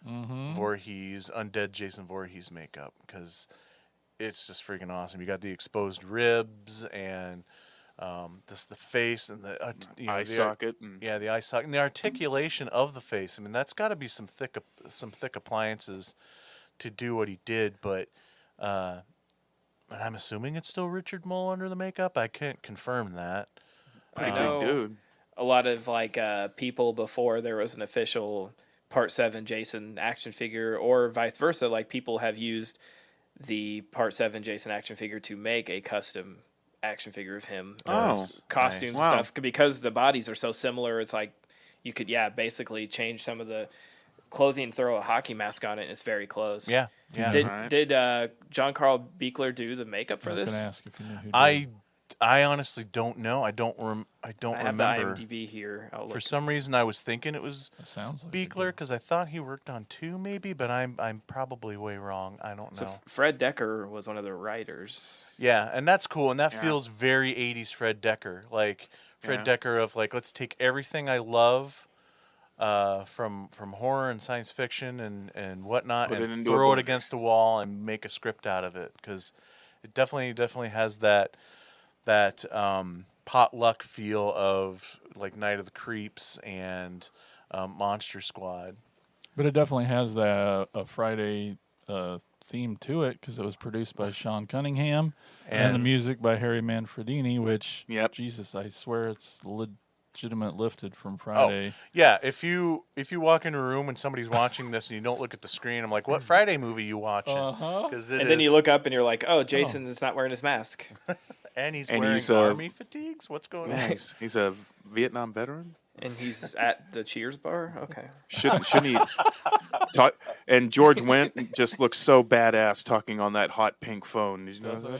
Voorhees, undead Jason Voorhees makeup, because it's just freaking awesome. You got the exposed ribs and the face and the Eye socket. And, yeah, the eye socket and the articulation of the face. I mean, that's got to be some thick appliances to do what he did, but I'm assuming it's still Richard Mole under the makeup. I can't confirm that. pretty I big know dude. a lot of like people before there was an official Part 7 Jason action figure, or vice versa. Like people have used the Part 7 Jason action figure to make a custom action figure of him. Oh, Costumes nice. and Wow. stuff, because the bodies are so similar. It's like you could basically change some of the clothing, throw a hockey mask on it, and it's very close. Yeah, yeah. Did John Carl Buechler do the makeup for I was this? going to ask if you knew who did. I honestly don't know. I don't I have remember. the IMDb here. I'll For look. some reason, I was thinking it was That sounds like he Buechler did. because I thought he worked on 2, maybe, but I'm probably way wrong. I don't know. So Fred Decker was one of the writers. Yeah, and that's cool, and that Yeah. feels very 80s Fred Decker. Like Fred Yeah. Decker of like, let's take everything I love from horror and science fiction and whatnot, Put it and into a throw it blender. against a wall and make a script out of it, because it definitely has that potluck feel of like Night of the Creeps and Monster Squad. But it definitely has that a Friday theme to it, because it was produced by Sean Cunningham and the And- music by Harry Manfredini, which, Yep. Jesus, I swear it's legitimate lifted from Friday. Yeah, if you walk into a room and somebody's watching this and you don't look at the screen, I'm like, what Friday movie you watching? Uh-huh. Because And then you look up and you're like, oh, Jason is not wearing his mask. and he's And wearing he's, army fatigues. What's going Yeah, on? he's a Vietnam veteran. And he's at the Cheers bar? Okay. Shouldn't he? Talk, and George Wendt just looks so badass talking on that hot pink phone. Did you know Doesn't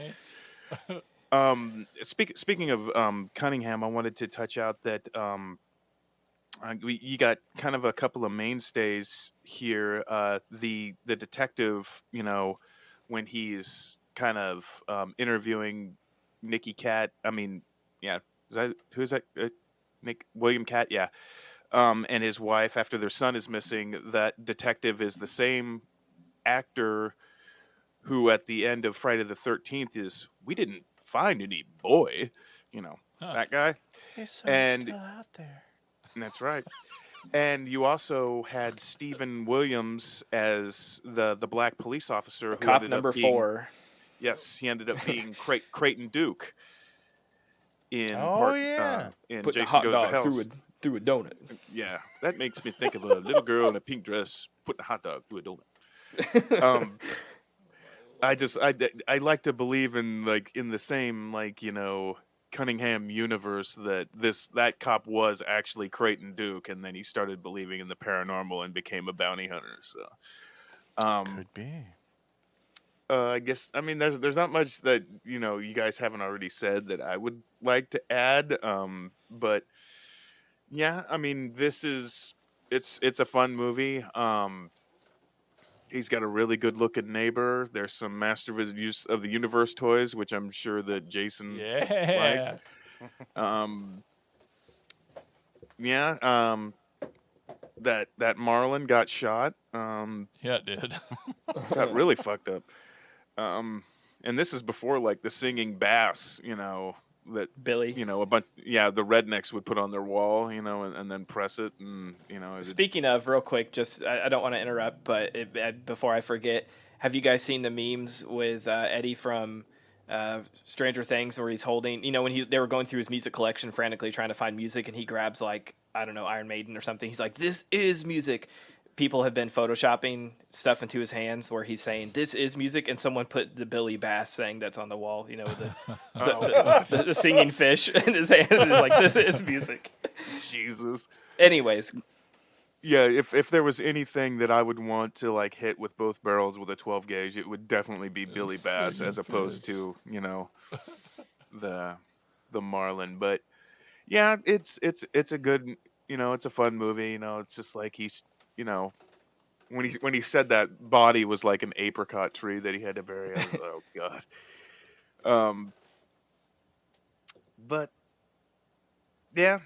that? he? Speaking of Cunningham, I wanted to touch out that you got kind of a couple of mainstays here. The detective, when he's kind of interviewing Nicky Cat. I mean, yeah, who is that? William Cat, yeah. And his wife, after their son is missing. That detective is the same actor who, at the end of Friday the 13th, is, we didn't find any boy, that guy. He's And- still out there. And that's right. And you also had Stephen Williams as the black police officer. Who Cop ended up number being- 4. Yes, he ended up being Creighton Duke. In in Put the Jason hot Goes to dog Hell. through a donut. Yeah, that makes me think of a little girl in a pink dress putting a hot dog through a donut. I like to believe in the same Cunningham universe that cop was actually Creighton Duke, and then he started believing in the paranormal and became a bounty hunter. So, Could be. I guess there's not much that you guys haven't already said that I would like to add. But yeah, this is it's a fun movie. He's got a really good looking neighbor. There's some Master of the Universe toys, which I'm sure that Jason liked. Yeah. Um, yeah. That Marlin got shot. Yeah, it did. Got really fucked up. And this is before like the singing bass, that Billy. a bunch, the rednecks would put on their wall, and then press it, and Speaking of, real quick, just I don't want to interrupt, but before I forget, have you guys seen the memes with Eddie from Stranger Things, where he's holding, when they were going through his music collection frantically trying to find music, and he grabs like, I don't know, Iron Maiden or something. He's like, "This is music." People have been photoshopping stuff into his hands where he's saying, "This is music," and someone put the Billy Bass thing that's on the wall, the singing fish in his hand, and it's like, "This is music." Jesus. Anyways, Yeah, if there was anything that I would want to like hit with both barrels with a 12 gauge, it would definitely be Billy Bass singing as opposed fish. to the Marlin. But yeah, it's a good, it's a fun movie. It's just like he's, when he said that body was like an apricot tree that he had to bury, I was like, oh god. But yeah,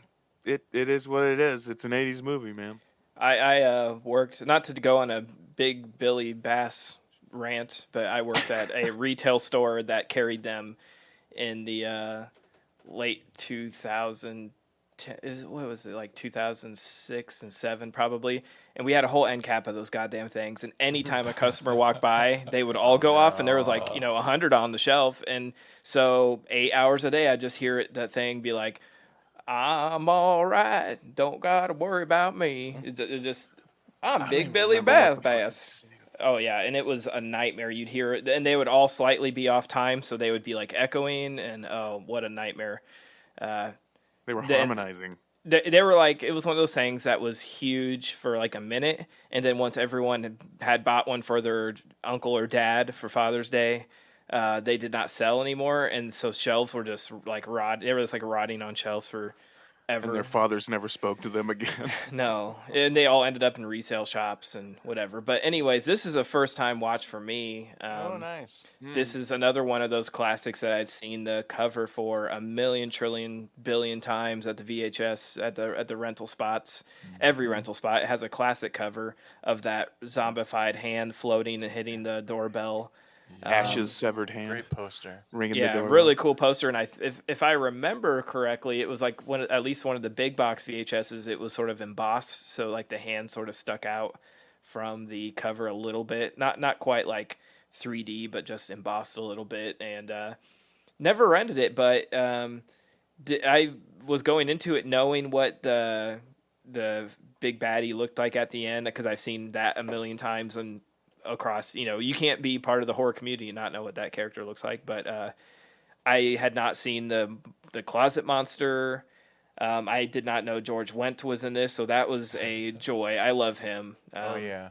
it is what it is. It's an 80s movie, man. I worked, not to go on a big Billy Bass rant, but I worked at a retail store that carried them in the late 2010, what was it, like 2006 and 7 probably, and we had a whole end cap of those goddamn things, and anytime a customer walked by, they would all go off, and there was like 100 on the shelf, and so 8 hours a day I just hear that thing be like, "I'm all right. Don't gotta worry about me." It just, I'm I don't Big even Billy remember what the fuck Bass. Oh yeah, and it was a nightmare. You'd hear it, and they would all slightly be off time, so they would be like echoing, and oh, what a nightmare. They were Then- harmonizing. They were like, it was one of those things that was huge for like a minute, and then once everyone had bought one for their uncle or dad for Father's Day, they did not sell anymore, and so shelves were just like they were just like rotting on shelves for ever. And their fathers never spoke to them again. No, and they all ended up in resale shops and whatever. But anyways, this is a first time watch for me. Oh, nice. This is another one of those classics that I'd seen the cover for a million trillion billion times at the VHS at the rental spots. Every rental spot, it has a classic cover of that zombified hand floating and hitting the doorbell. Ash's severed hand. Great poster. Ringing the Yeah, doorbell. really cool poster. And if I remember correctly, it was like at least one of the big box VHSs. It was sort of embossed, so like the hand sort of stuck out from the cover a little bit. Not quite like 3D, but just embossed a little bit. And never rented it, but I was going into it knowing what the big baddie looked like at the end, because I've seen that a million times and across, you can't be part of the horror community and not know what that character looks like. But I had not seen the closet monster. I did not know George Wendt was in this, so that was a joy. I love him. Oh, yeah.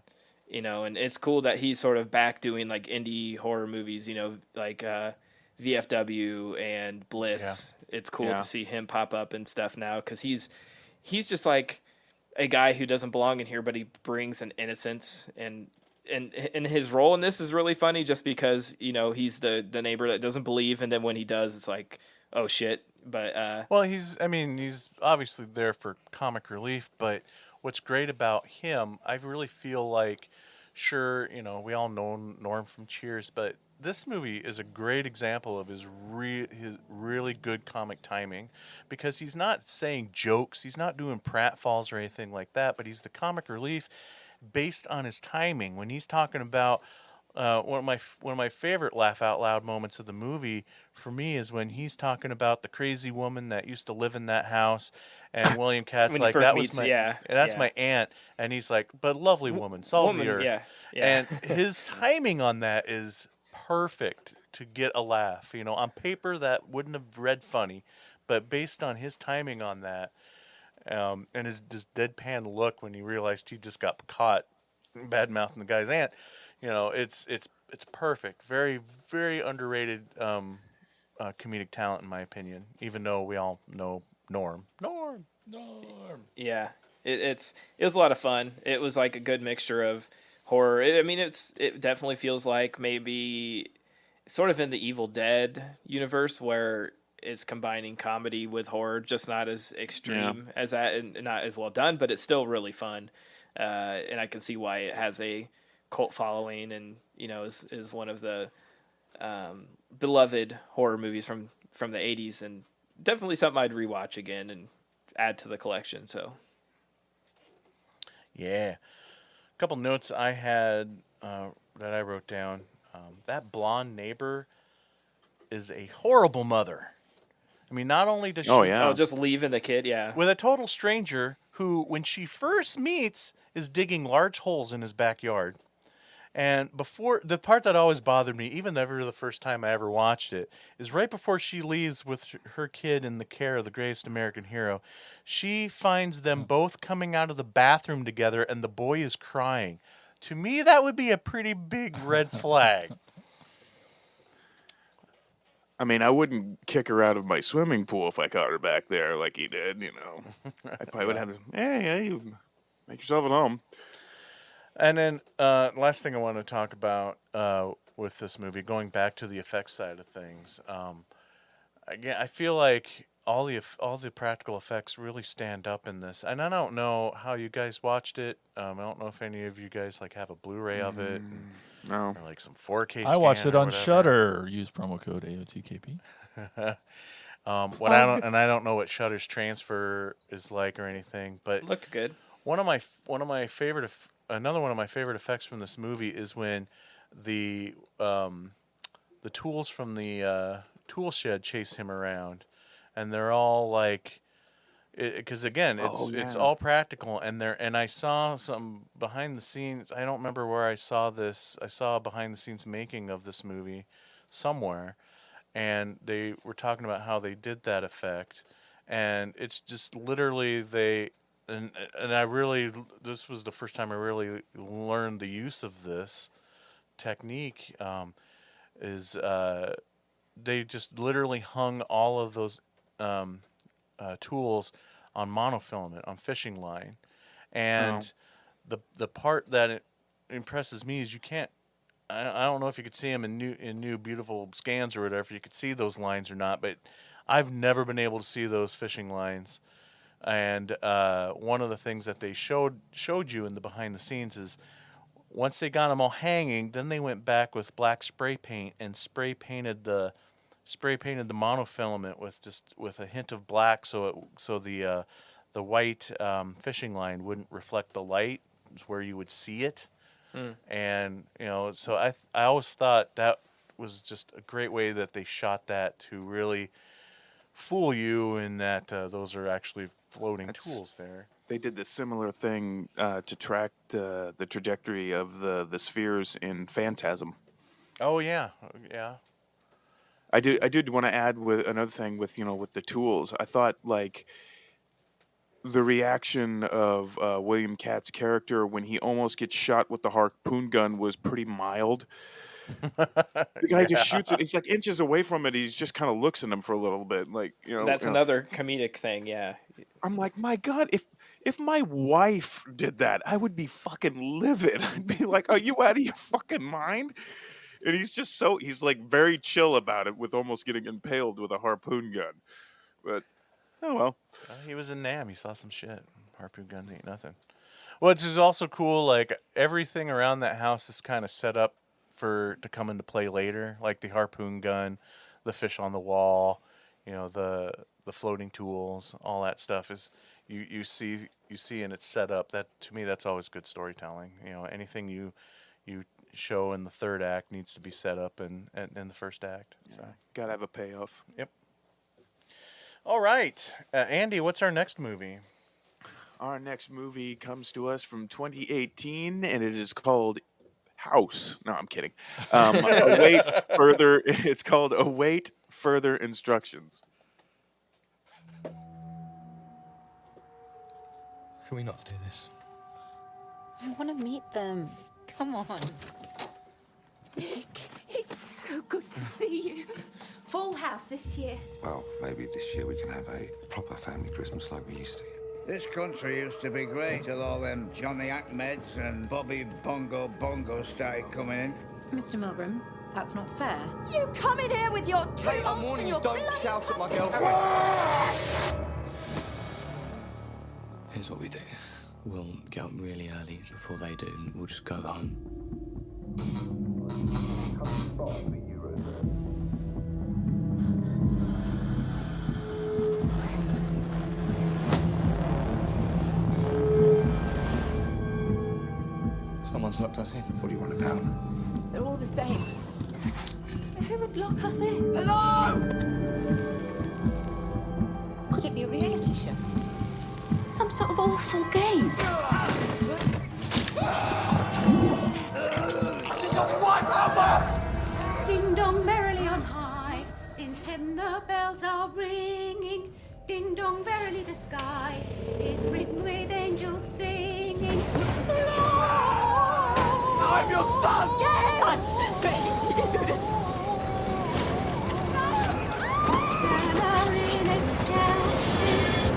And it's cool that he's sort of back doing like indie horror movies, like VFW and Bliss. Yeah. It's cool to see him pop up and stuff now, because he's just like a guy who doesn't belong in here, but he brings an innocence, and his role in this is really funny just because, he's the neighbor that doesn't believe, and then when he does, it's like, oh shit. But well, he's obviously there for comic relief, but what's great about him, I really feel like, sure, we all know Norm from Cheers, but this movie is a great example of his really good comic timing, because he's not saying jokes, he's not doing pratfalls or anything like that, but he's the comic relief based on his timing. When he's talking about one of my favorite laugh out loud moments of the movie for me is when he's talking about the crazy woman that used to live in that house, and William Katt's like, that was my aunt, and he's like, but lovely woman, salt of the earth. And his timing on that is perfect to get a laugh. On paper that wouldn't have read funny, but based on his timing on that, and his deadpan look when he realized he just got caught bad mouthing the guy's aunt, it's perfect. Very, very underrated comedic talent in my opinion. Even though we all know Norm. Yeah, it was a lot of fun. It was like a good mixture of horror. I mean, it definitely feels like maybe sort of in the Evil Dead universe where it's combining comedy with horror, just not as extreme as that and not as well done, but it's still really fun. And I can see why it has a cult following and, is one of the beloved horror movies from the 80s and definitely something I'd rewatch again and add to the collection. So, Yeah. A couple notes I had that I wrote down. That blonde neighbor is a horrible mother. I mean, not only does she... Oh, yeah. just leaving the kid, yeah. With a total stranger who, when she first meets, is digging large holes in his backyard. And before, the part that always bothered me, even ever the first time I ever watched it, is right before she leaves with her kid in the care of the greatest American hero, she finds them both coming out of the bathroom together and the boy is crying. To me, that would be a pretty big red flag. I mean, I wouldn't kick her out of my swimming pool if I caught her back there like he did, I probably would have to, hey, you make yourself at home. And then last thing I want to talk about with this movie, going back to the effects side of things, again, I feel like all the practical effects really stand up in this. And I don't know how you guys watched it. I don't know if any of you guys have a Blu-ray of it, No. or some 4K. I watched it or on whatever. Shudder. Use promo code AOTKP. I don't know what Shudder's transfer is like or anything, but It looked good. another one of my favorite effects from this movie is when the tools from the tool shed chase him around, and they're all like, because again, it's all practical, and I saw some behind the scenes. I don't remember where I saw this. I saw a behind the scenes making of this movie somewhere, and they were talking about how they did that effect, and it's just literally and I really, this was the first time I really learned the use of this technique. Is they just literally hung all of those tools on monofilament, on fishing line, and the part that it impresses me is you can't. I don't know if you could see them in new beautiful scans or whatever. If you could see those lines or not, but I've never been able to see those fishing lines. And one of the things that they showed you in the behind the scenes is once they got them all hanging, then they went back with black spray paint and spray painted the monofilament with a hint of black, so the white fishing line wouldn't reflect the light where you would see it. And so I always thought that was just a great way that they shot that to really fool you in that those are actually floating tools there. They did this similar thing to track the trajectory of the spheres in Phantasm. Oh yeah. I did want to add with another thing with the tools. I thought like the reaction of William Katt's character when he almost gets shot with the harpoon gun was pretty mild. The guy just shoots it. He's like inches away from it. He just kind of looks at him for a little bit, like That's another comedic thing, yeah. I'm like, my God, if my wife did that, I would be fucking livid. I'd be like, are you out of your fucking mind? And he's like very chill about it with almost getting impaled with a harpoon gun. But oh well. He was in Nam. He saw some shit. Harpoon gun ain't nothing. Which is also cool. Like everything around that house is kind of set up to come into play later. Like the harpoon gun, the fish on the wall, the floating tools, all that stuff is you see and it's set up. That to me, that's always good storytelling. Anything you show in the third act needs to be set up in the first act. So. Yeah, gotta have a payoff. Yep. All right, Andy, what's our next movie? Our next movie comes to us from 2018, and it is called House. No, I'm kidding. It's called Await Further Instructions. Can we not do this? I want to meet them. Come on. It's so good to see you. Full house this year. Well, maybe this year we can have a proper family Christmas like we used to. This country used to be great till all them Johnny Ahmeds and Bobby Bongo Bongos started coming in. Mr. Milgram, that's not fair. You come in here with your two Kate, I'm warning you, don't shout at my girlfriend. Here's what we do. We'll get up really early before they do, and we'll just go home. Someone's locked us in. What do you want about? They're all the same. Who would lock us in? Hello! Could it be a reality show? Some sort of awful game? Ding dong merrily on high, in heaven the bells are ringing. Ding dong merrily the sky is written with angels singing. I'm your son! Santa in excelsis.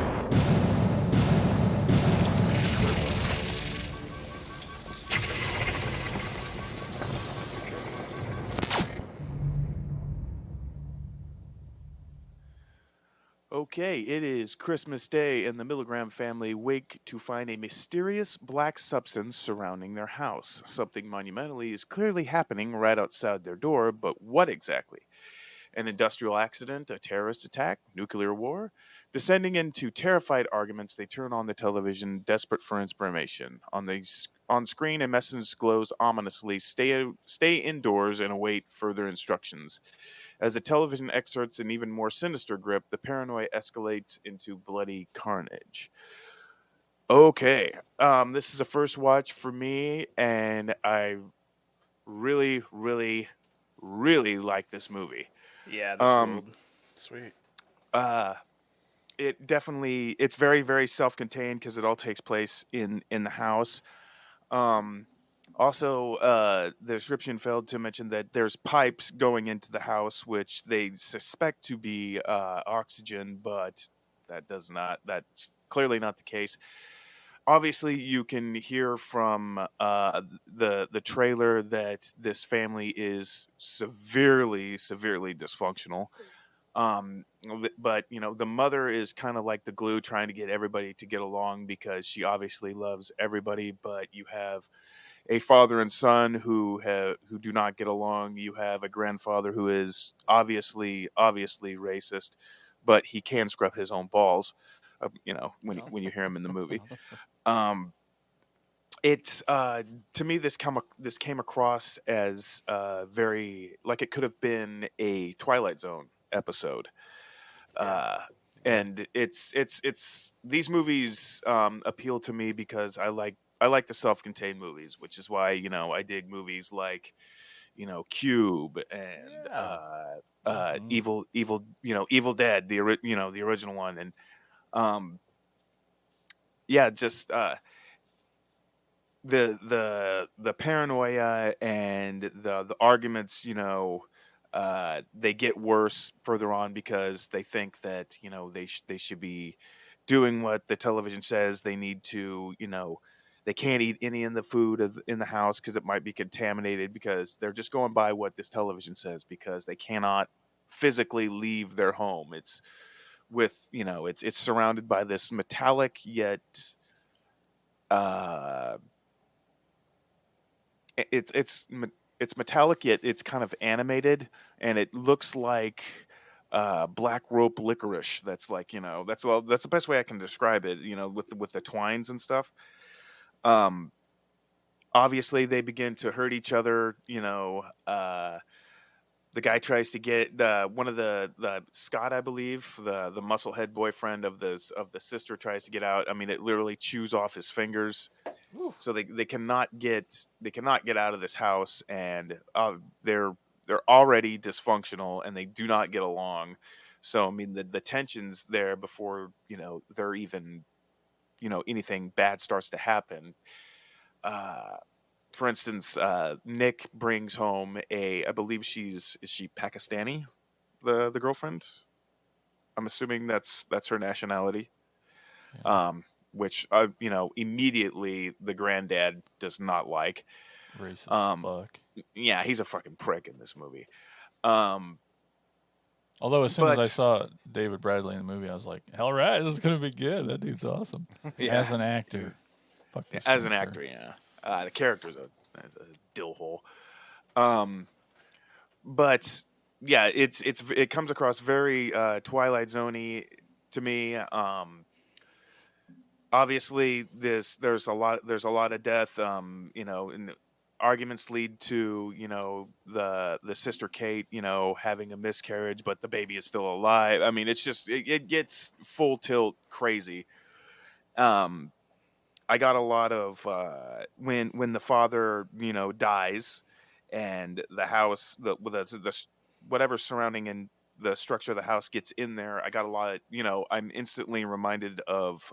Okay, it is Christmas Day, and the Milligram family wake to find a mysterious black substance surrounding their house. Something monumentally is clearly happening right outside their door, but what exactly? An industrial accident, a terrorist attack, nuclear war? Descending into terrified arguments, they turn on the television, desperate for information. On screen, a message glows ominously: stay indoors and await further instructions. As the television exerts an even more sinister grip, the paranoia escalates into bloody carnage. Okay, this is a first watch for me, and I really, really, really like this movie. Yeah, this ruled. Sweet. It's very, very self-contained because it all takes place in the house. Um, Also, the description failed to mention that there's pipes going into the house, which they suspect to be oxygen, but that's clearly not the case. Obviously, you can hear from the trailer that this family is severely, severely dysfunctional. But the mother is kind of like the glue, trying to get everybody to get along because she obviously loves everybody. But you have a father and son who do not get along. You have a grandfather who is obviously racist, but he can scrub his own balls. When you hear him in the movie. Um, it's To me, this came across as very like it could have been a Twilight Zone episode. Uh, and it's these movies appeal to me because I like the self-contained movies, which is why I dig movies like Cube and Evil Dead, the original one, and um just the paranoia and the arguments, they get worse further on because they think that they should be doing what the television says they need to. They can't eat any in the food in the house because it might be contaminated, because they're just going by what this television says because they cannot physically leave their home. It's surrounded by this metallic yet uh it's metallic yet it's kind of animated, and it looks like black rope licorice. That's like that's the best way I can describe it, with the twines and stuff. um Obviously they begin to hurt each other. The guy tries to get one of the Scott, I believe, the musclehead boyfriend of the sister, tries to get out. I mean, it literally chews off his fingers. So they cannot get out of this house, and they're already dysfunctional, and they do not get along. So I mean, the tensions there before they're even anything bad starts to happen. Uh, for instance, Nick brings home I believe is she Pakistani, the girlfriend. I'm assuming that's her nationality. Yeah. which immediately the granddad does not like. Racist fuck. Yeah, he's a fucking prick in this movie. Um, Although as soon as I but saw David Bradley in the movie, I was like, "All right, this is gonna be good. That dude's awesome." Yeah. As an actor, fuck this as an character. actor, yeah, the character's a dill hole. But yeah, it comes across very Twilight Zone-y to me. Obviously, there's a lot of death. And arguments lead to the sister Kate having a miscarriage, but the baby is still alive. I mean, it's just it gets full tilt crazy. I got a lot of when the father dies, and the house the whatever surrounding and the structure of the house gets in there. I got a lot of I'm instantly reminded of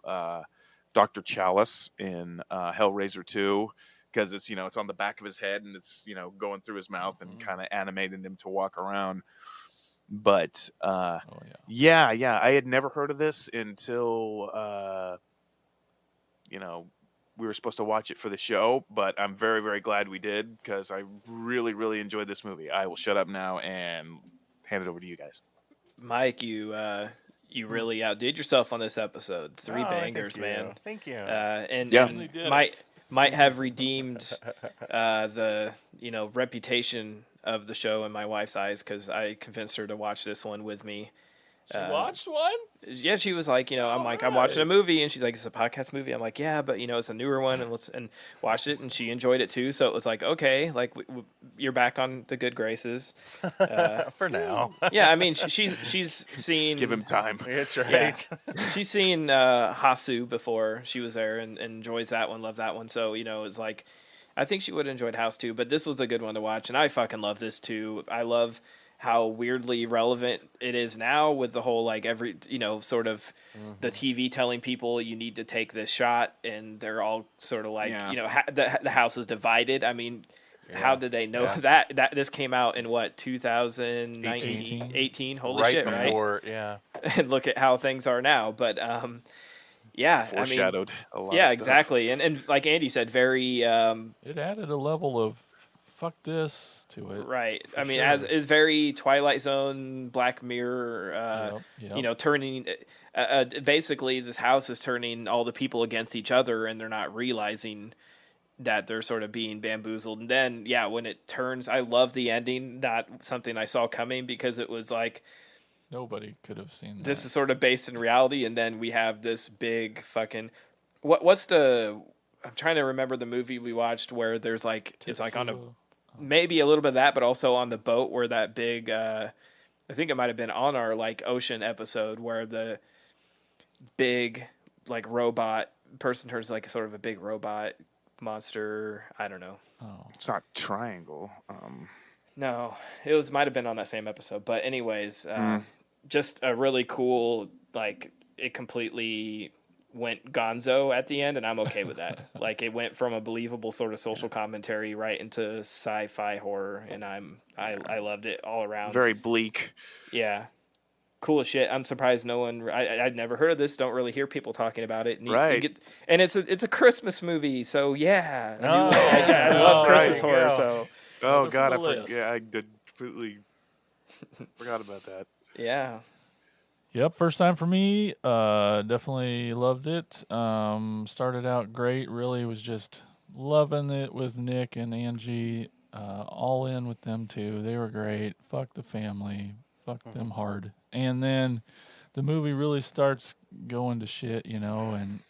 Dr. Chalice in Hellraiser 2, because it's on the back of his head, and it's going through his mouth and kind of animating him to walk around. But yeah, I had never heard of this until we were supposed to watch it for the show, but I'm very, very glad we did, because I really, really enjoyed this movie. I will shut up now and hand it over to you guys. Mike, you really outdid yourself on this episode. 3 Oh, bangers, thank you. man. Thank you. And did might have redeemed the reputation of the show in my wife's eyes, because I convinced her to watch this one with me. She watched one? Yeah, she was like, I'm watching a movie, and she's like, it's a podcast movie. I'm like, yeah, but it's a newer one, and watched it, and she enjoyed it too. So it was like, okay, like you're back on the good graces for now. Yeah, I mean, she's seen. Give him time. That's right. Yeah. She's seen Hasu before she was there, and enjoys that one, loved that one. So it's like, I think she would have enjoyed House too. But this was a good one to watch, and I fucking love this too. I love how weirdly relevant it is now, with the whole like every sort of the TV telling people you need to take this shot, and they're all sort of like the house is divided. I mean, how did they know that this came out in what 2019 18? Holy right shit, before, right? Yeah. And look at how things are now. But foreshadowed a lot of yeah, stuff. exactly. And like Andy said, very it added a level of fuck this to it. Right. I mean, sure. as is very Twilight Zone, Black Mirror, Yep. turning basically this house is turning all the people against each other, and they're not realizing that they're sort of being bamboozled. And then, when it turns, I love the ending, not something I saw coming, because it was like, nobody could have seen that. This is sort of based in reality, and then we have this big fucking what's the I'm trying to remember the movie we watched where there's like it's like on a maybe a little bit of that, but also on the boat where that big I think it might have been on our like ocean episode where the big like robot person turns like sort of a big robot monster. I don't know. Oh. It's not Triangle. No, it might have been on that same episode. But anyways, just a really cool, like it completely went gonzo at the end, and I'm okay with that. Like it went from a believable sort of social commentary right into sci-fi horror, and I loved it all around. Very bleak. Yeah. Cool as shit. I'm surprised no one. I'd never heard of this. Don't really hear people talking about it. And right. And it's a Christmas movie, so yeah. I love right. Christmas horror. So. Oh God, I did completely forgot about that. Yeah. Yep, first time for me. Definitely loved it. Started out great. Really was just loving it with Nick and Angie. All in with them too. They were great. Fuck the family. Fuck them hard. And then the movie really starts going to shit, and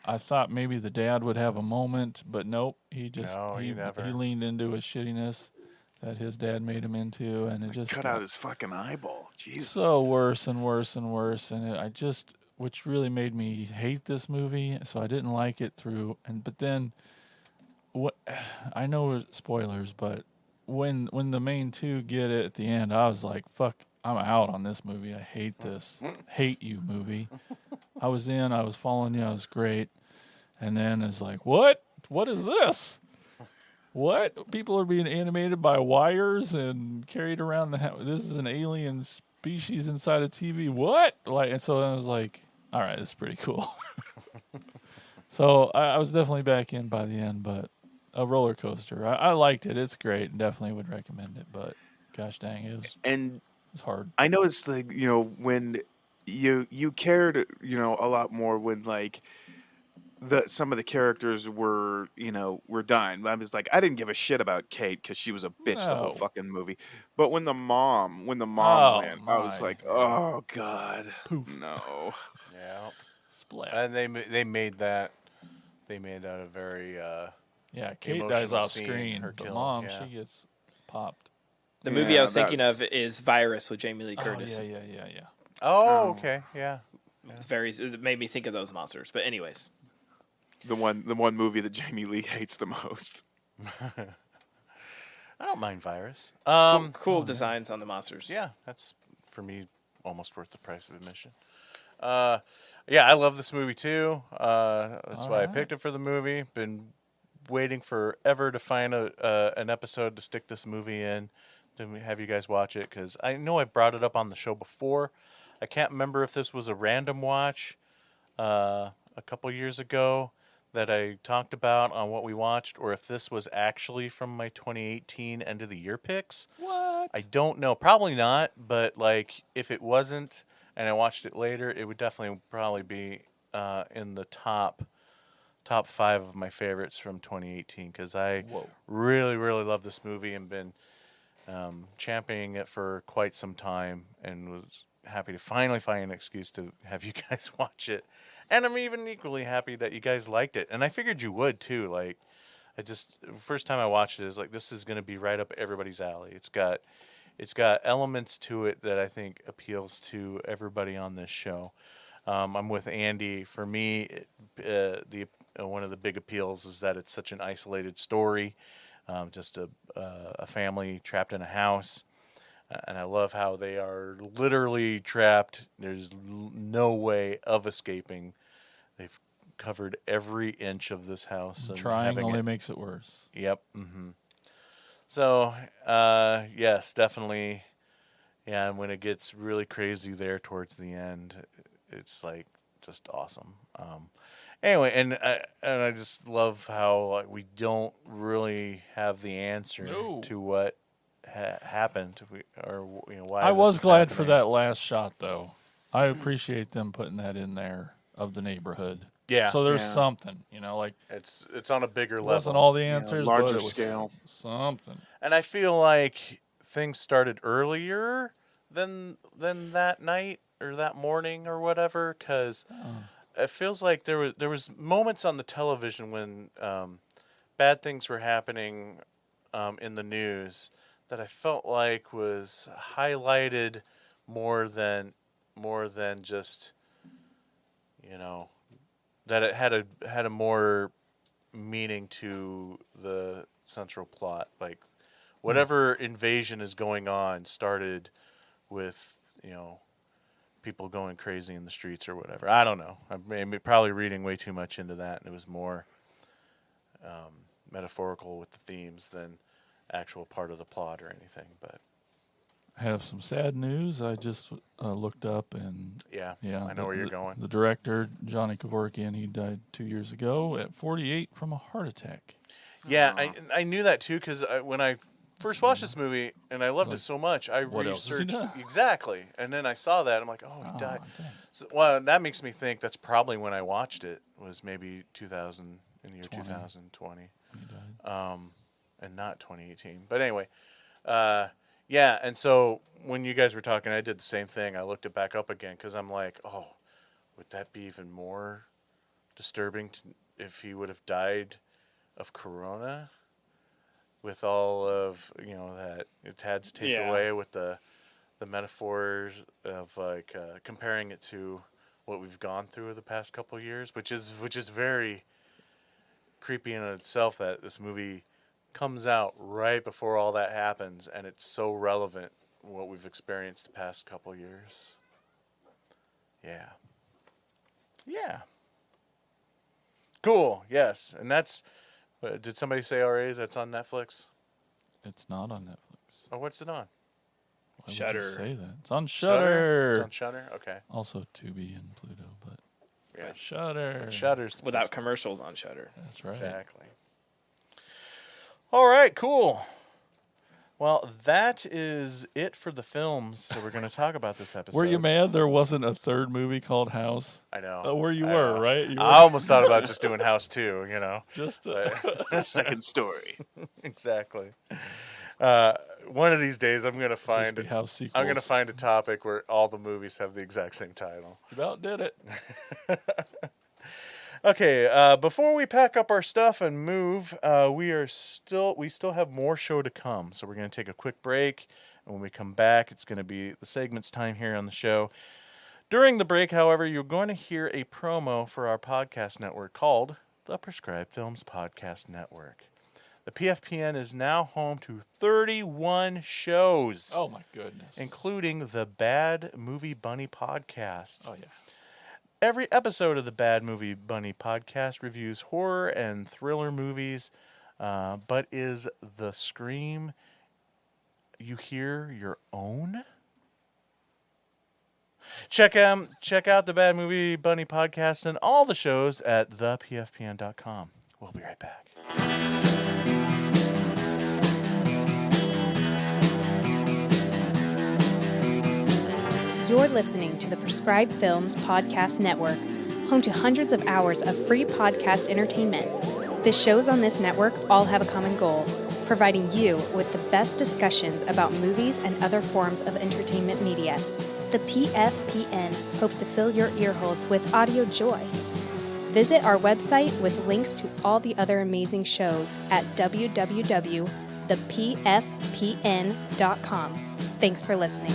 I thought maybe the dad would have a moment, but nope. He leaned into his shittiness that his dad made him into, and it just cut out his fucking eyeball. Jesus. So worse and worse and worse, and which really made me hate this movie. So I didn't like it but then, what I know spoilers, but when the main two get it at the end, I was like, fuck, I'm out on this movie. I hate this. Hate you, movie. I was following you. I was great. And then it's like, what? What is this? What? People are being animated by wires and carried around the house. This is an alien species inside a TV. What? And so I was like, all right, this is pretty cool. So I was definitely back in by the end, but a roller coaster. I liked it. It's great, and definitely would recommend it. But gosh dang, And it's hard. I noticed, like, when you cared, a lot more when, like, some of the characters were done. I was like, I didn't give a shit about Kate because she was a bitch the whole No. fucking movie. But when the mom Oh went, I was my. like, oh god, Poof. no. Yeah. Splat. And they made that a very Yeah, Kate emotional dies off scene, screen, her but kill, Mom, yeah. she gets popped. The movie I was thinking that's- of is Virus with Jamie Lee Curtis. Oh, yeah. Oh, okay, yeah. It made me think of those monsters. But anyways, the one movie that Jamie Lee hates the most. I don't mind Virus. cool designs on the monsters. Yeah, that's for me almost worth the price of admission. Yeah, I love this movie too. That's why I picked it for the movie. Been waiting forever to find an episode to stick this movie in, to have you guys watch it, because I know I brought it up on the show before. I can't remember if this was a random watch a couple years ago that I talked about on what we watched, or if this was actually from my 2018 end of the year picks. What? I don't know. Probably not, but like if it wasn't and I watched it later, it would definitely probably be in the top 5 of my favorites from 2018, because I really, really love this movie and been championing it for quite some time, and was happy to finally find an excuse to have you guys watch it. And I'm even equally happy that you guys liked it. And I figured you would too. Like, first time I watched it is like, this is going to be right up everybody's alley. It's got elements to it that I think appeals to everybody on this show. I'm with Andy. For me, one of the big appeals is that it's such an isolated story, just a family trapped in a house. And I love how they are literally trapped. There's no way of escaping. They've covered every inch of this house. And Trying only makes it worse. Yep. Mm-hmm. So, yes, definitely. Yeah, and when it gets really crazy there towards the end, it's like just awesome. Anyway, and I just love how we don't really have the answer to what happened, or why. I this was is glad for happening. that last shot, though. I appreciate them putting that in there of the neighborhood. Yeah. So there's Yeah. something, like it's on a bigger level. Wasn't all the answers, larger but it was scale. something. And I feel like things started earlier than that night or that morning or whatever, because it feels like there was moments on the television when bad things were happening in the news that I felt like was highlighted more than just, that it had a more meaning to the central plot. Like, whatever invasion is going on started with, people going crazy in the streets or whatever. I don't know. I'm probably reading way too much into that, and it was more metaphorical with the themes than actual part of the plot or anything. But I have some sad news. I just looked up, and yeah, I know where you're going. The director, Johnny Kevorkian, he died 2 years ago at 48 from a heart attack. Yeah, I knew that too, because when I first watched this movie and I loved it so much, I what else has he researched done? exactly, and then I saw that. I'm like, oh, he died. So, well, that makes me think that's probably when I watched it, was maybe 2000, in the year 2020, and not 2018. But anyway, yeah. And so when you guys were talking, I did the same thing. I looked it back up again because I'm like, oh, would that be even more disturbing if he would have died of corona, with all of that it had to take away with the metaphors of like comparing it to what we've gone through the past couple of years, which is very creepy in itself, that this movie comes out right before all that happens, and it's so relevant what we've experienced the past couple of years. Yeah. Cool. Yes, and that's. Did somebody say already that's on Netflix? It's not on Netflix. Oh, what's it on? Why would you Shudder. say that? It's on Shudder. It's on Shudder. Okay. Also Tubi and Pluto, but Yeah. Shudder. Shudder's the without first one. commercials on Shudder. That's right. Exactly. All right, cool. Well, that is it for the films that we're going to talk about this episode. Were you mad there wasn't a third movie called House? I know. Where you I were, know. right? You were I almost thought about just doing House 2, you know. just Second story. Exactly. One of these days, I'm going to find House sequels. I'm going to find a topic where all the movies have the exact same title. You about did it. Okay, before we pack up our stuff and move, we still have more show to come. So we're going to take a quick break, and when we come back, it's going to be the segments time here on the show. During the break, however, you're going to hear a promo for our podcast network called the Prescribed Films Podcast Network. The PFPN is now home to 31 shows. Oh my goodness. Including the Bad Movie Bunny podcast. Oh yeah. Every episode of the Bad Movie Bunny podcast reviews horror and thriller movies, but is the scream you hear your own? Check out the Bad Movie Bunny podcast and all the shows at thepfpn.com. We'll be right back. You're listening to the Prescribed Films Podcast Network, home to hundreds of hours of free podcast entertainment. The shows on this network all have a common goal, providing you with the best discussions about movies and other forms of entertainment media. The PFPN hopes to fill your earholes with audio joy. Visit our website with links to all the other amazing shows at www.thepfpn.com. Thanks for listening.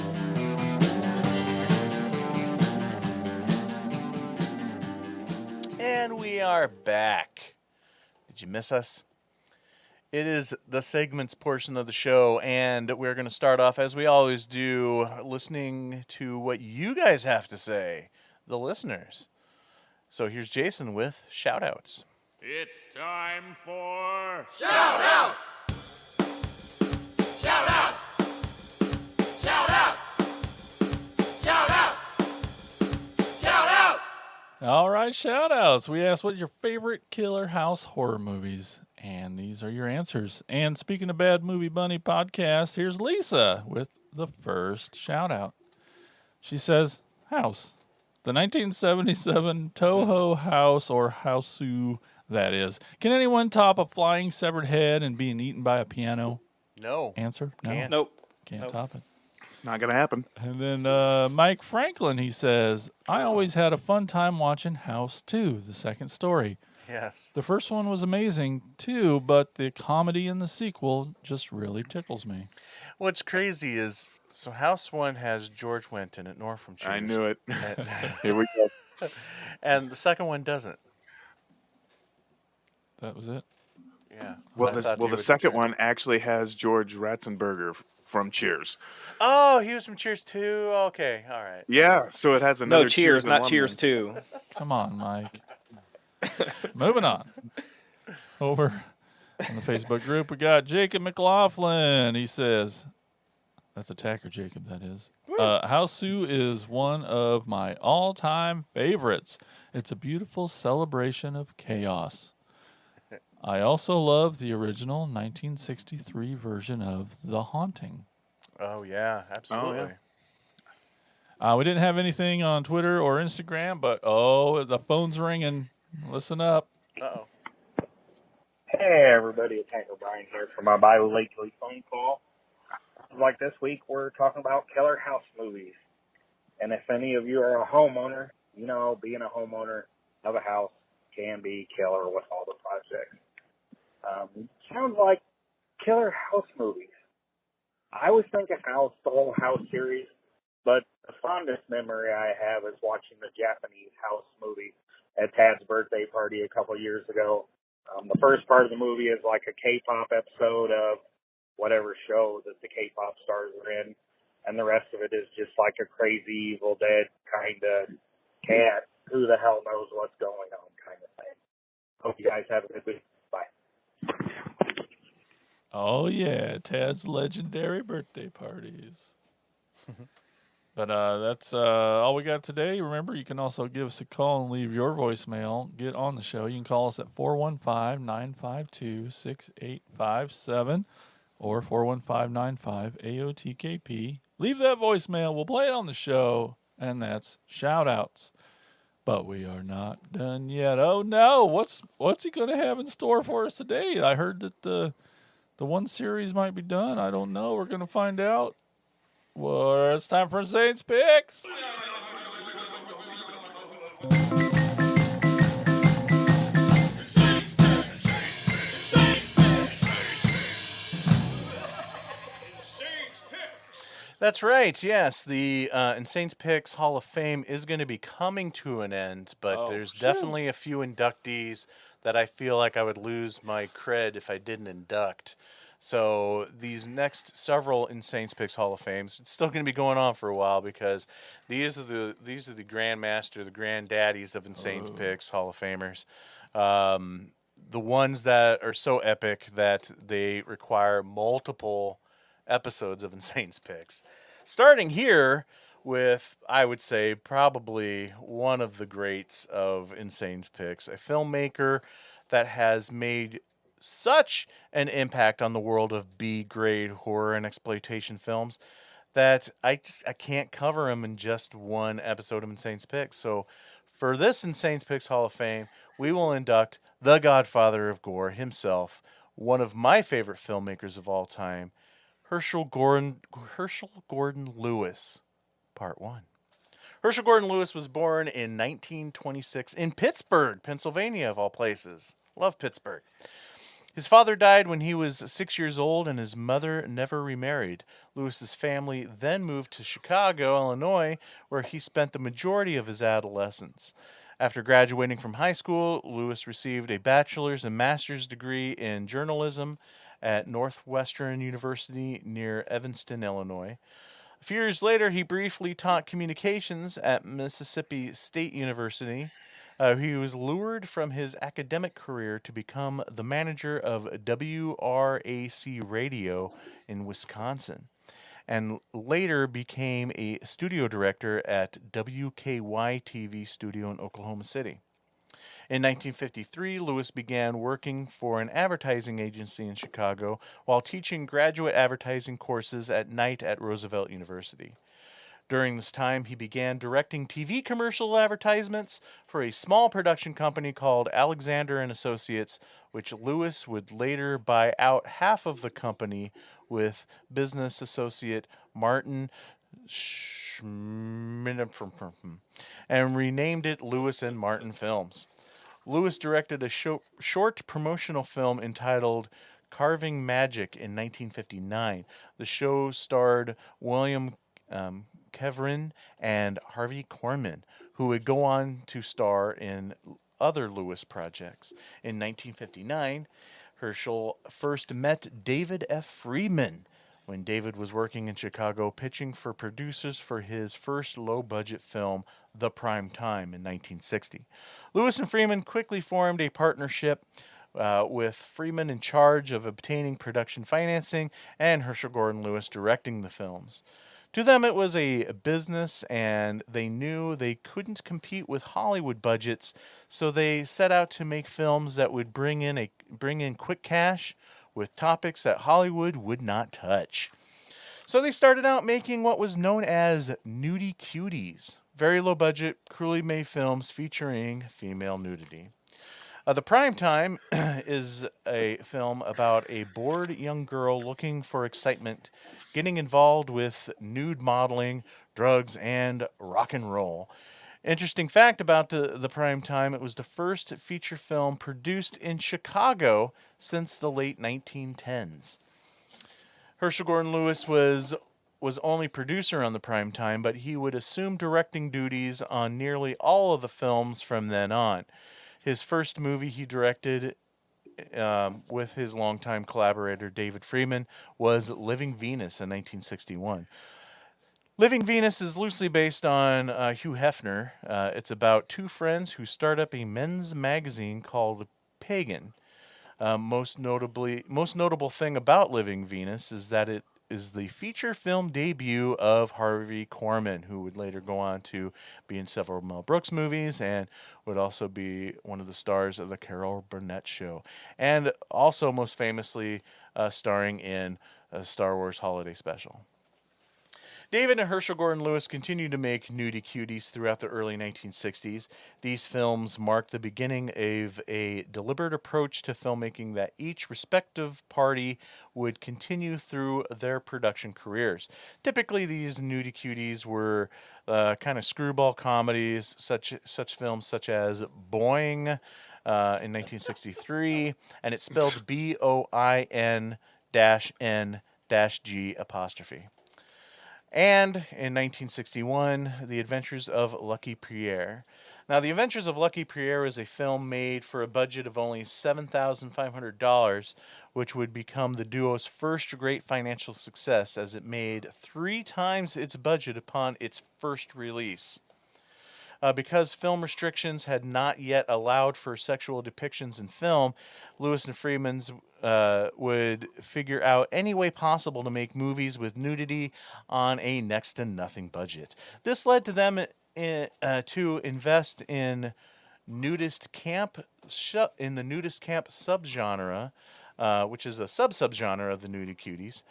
And we are back. Did you miss us? It is the segments portion of the show, and we're going to start off, as we always do, listening to what you guys have to say, the listeners. So here's Jason with shout-outs. It's time for Shout-outs! Shout-outs! Shout-outs! Shout-outs! Shout-outs! All right, shout-outs. We asked what your favorite killer house horror movies, and these are your answers. And speaking of Bad Movie Bunny podcast, here's Lisa with the first shout-out. She says, House. The 1977 Toho House, or Houseu, that is. Can anyone top a flying severed head and being eaten by a piano? No. Answer? No. Can't. Nope. Can't Nope. top it. Not gonna happen. And then Mike Franklin, he says, I always had a fun time watching House 2, the second story. Yes. The first one was amazing, too, but the comedy in the sequel just really tickles me. What's crazy is, so House 1 has George Wendt in it, Nor from Cheers. I knew it. And, Here we go. and the second one doesn't. That was it? Yeah. Well, I thought you the would second return. one actually has George Ratzenberger from Cheers. Oh, he was from Cheers 2? Okay, all right. Yeah, so it has another No, Cheers, not alumni. Cheers 2. Come on, Mike. Moving on. Over on the Facebook group, we got Jacob McLaughlin. He says, that's Attacker Jacob, that is. Houseu is one of my all-time favorites. It's a beautiful celebration of chaos. I also love the original 1963 version of The Haunting. Oh, yeah, absolutely. We didn't have anything on Twitter or Instagram, but, the phone's ringing. Listen up. Uh-oh. Hey everybody, it's Hank O'Brien here for my bi-weekly phone call. Like this week, we're talking about killer house movies. And if any of you are a homeowner, you know being a homeowner of a house can be killer with all the projects. Sounds like killer house movies. I always think of House, the whole House series, but the fondest memory I have is watching the Japanese House movie at Tad's birthday party a couple years ago. The first part of the movie is like a K-pop episode of whatever show that the K-pop stars are in, and the rest of it is just like a crazy Evil Dead kind of cat, who the hell knows what's going on kind of thing. Hope you guys have a good week. Bye. Oh, yeah, Tad's legendary birthday parties. But that's all we got today. Remember, you can also give us a call and leave your voicemail. Get on the show. You can call us at 415-952-6857 or 415-95-AOTKP. Leave that voicemail. We'll play it on the show, and that's shout-outs. But we are not done yet. Oh, no. What's he going to have in store for us today? I heard that the one series might be done. I don't know. We're going to find out. Well, it's time for Saints Picks. That's right. Yes, the Insane Picks Hall of Fame is going to be coming to an end, but there's definitely a few inductees that I feel like I would lose my cred if I didn't induct. So these next several Insane Picks Hall of Fames, it's still going to be going on for a while because these are the grandmaster, the granddaddies of Insane Picks Hall of Famers. The ones that are so epic that they require multiple episodes of Insane Picks. Starting here with, I would say, probably one of the greats of Insane Picks, a filmmaker that has made such an impact on the world of B-grade horror and exploitation films that I can't cover him in just one episode of Insane Picks. So for this Insane Picks Hall of Fame, we will induct the godfather of gore himself, one of my favorite filmmakers of all time, Herschel Gordon Lewis, Part 1. Herschel Gordon Lewis was born in 1926 in Pittsburgh, Pennsylvania, of all places. Love Pittsburgh. His father died when he was 6 years old, and his mother never remarried. Lewis's family then moved to Chicago, Illinois, where he spent the majority of his adolescence. After graduating from high school, Lewis received a bachelor's and master's degree in journalism at Northwestern University near Evanston, Illinois. A few years later, he briefly taught communications at Mississippi State University. He was lured from his academic career to become the manager of WRAC Radio in Wisconsin, and later became a studio director at WKY TV studio in Oklahoma City. In 1953, Lewis began working for an advertising agency in Chicago while teaching graduate advertising courses at night at Roosevelt University. During this time, he began directing TV commercial advertisements for a small production company called Alexander and Associates, which Lewis would later buy out half of the company with business associate Martin and renamed it Lewis and Martin Films. Lewis directed a short promotional film entitled Carving Magic in 1959. The show starred William Kevrin and Harvey Korman, who would go on to star in other Lewis projects. In 1959, Herschel first met David F. Friedman when David was working in Chicago pitching for producers for his first low-budget film, The Prime Time, in 1960. Lewis and Freeman quickly formed a partnership with Freeman in charge of obtaining production financing and Herschel Gordon Lewis directing the films. To them, it was a business, and they knew they couldn't compete with Hollywood budgets, so they set out to make films that would bring in quick cash with topics that Hollywood would not touch. So they started out making what was known as nudie cuties, very low budget, cruelly made films featuring female nudity. The Prime Time is a film about a bored young girl looking for excitement, getting involved with nude modeling, drugs, and rock and roll. Interesting fact about the Prime Time, it was the first feature film produced in Chicago since the late 1910s. Herschel Gordon Lewis was only producer on the Prime Time, but he would assume directing duties on nearly all of the films from then on. His first movie he directed with his longtime collaborator David Freeman was Living Venus in 1961. Living Venus is loosely based on Hugh Hefner. It's about two friends who start up a men's magazine called Pagan. Most notable thing about Living Venus is that it is the feature film debut of Harvey Korman, who would later go on to be in several Mel Brooks movies and would also be one of the stars of the Carol Burnett Show, and also most famously starring in a Star Wars Holiday Special. David and Herschel Gordon Lewis continued to make nudie cuties throughout the early 1960s. These films marked the beginning of a deliberate approach to filmmaking that each respective party would continue through their production careers. Typically, these nudie cuties were kind of screwball comedies, such films such as Boing in 1963, and it's spelled BOIN-N-G apostrophe. And in 1961, The Adventures of Lucky Pierre. Now, The Adventures of Lucky Pierre is a film made for a budget of only $7,500, which would become the duo's first great financial success, as it made 3 times its budget upon its first release. Because film restrictions had not yet allowed for sexual depictions in film, Lewis and Freeman's would figure out any way possible to make movies with nudity on a next to nothing budget. This led to them to invest in nudist camp subgenre, which is a subgenre of the nudie cuties,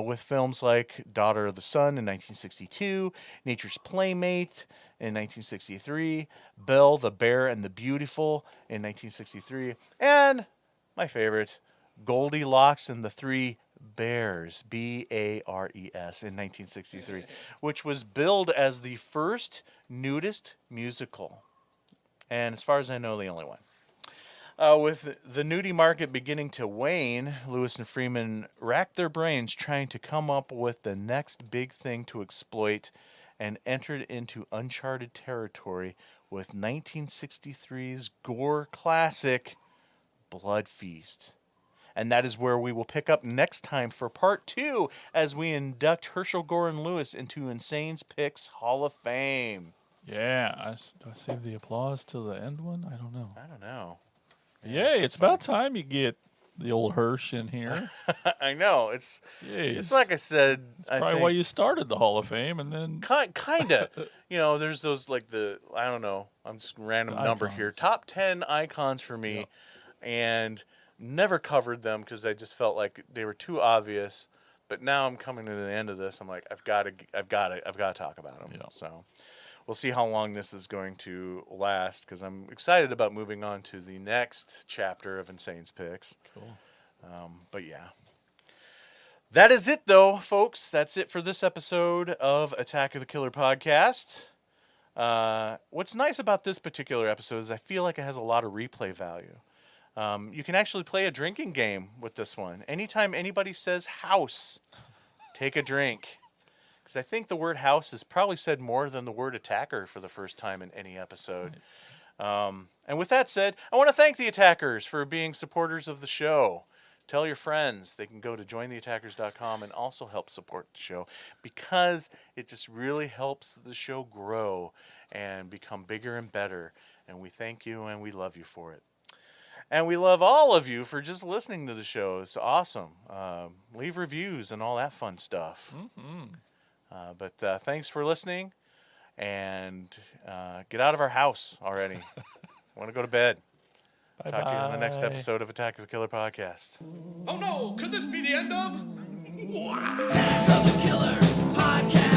with films like Daughter of the Sun in 1962, Nature's Playmate in 1963, Belle, the Bear and the Beautiful in 1963, and my favorite, Goldilocks and the Three Bears, B-A-R-E-S, in 1963, which was billed as the first nudist musical, and as far as I know, the only one. With the nudie market beginning to wane, Lewis and Freeman racked their brains trying to come up with the next big thing to exploit, and entered into uncharted territory with 1963's gore classic, Blood Feast. And that is where we will pick up next time for part 2 as we induct Herschel Gordon Lewis into Insane's Picks Hall of Fame. Yeah, do I save the applause till the end one? I don't know. I don't know. Yay, it's about time you get the old Hirsch in here. I know. It's like I said. It's probably why you started the Hall of Fame, and then kind of. There's those I don't know. I'm just random number here. Top 10 icons for me, and never covered them because I just felt like they were too obvious. But now I'm coming to the end of this. I'm like, I've got to talk about them. Yeah. So we'll see how long this is going to last, because I'm excited about moving on to the next chapter of Insane's Picks. Cool. But yeah. That is it, though, folks. That's it for this episode of Attack of the Killer podcast. What's nice about this particular episode is I feel like it has a lot of replay value. You can actually play a drinking game with this one. Anytime anybody says house, take a drink. Because I think the word house is probably said more than the word attacker for the first time in any episode. And with that said, I want to thank the attackers for being supporters of the show. Tell your friends. They can go to jointheattackers.com and also help support the show, because it just really helps the show grow and become bigger and better. And we thank you and we love you for it. And we love all of you for just listening to the show. It's awesome. Leave reviews and all that fun stuff. Mm-hmm. But thanks for listening, and get out of our house already. I want to go to bed. Bye-bye. Talk to you on the next episode of Attack of the Killer podcast. Oh no, could this be the end of? Attack of the Killer Podcast.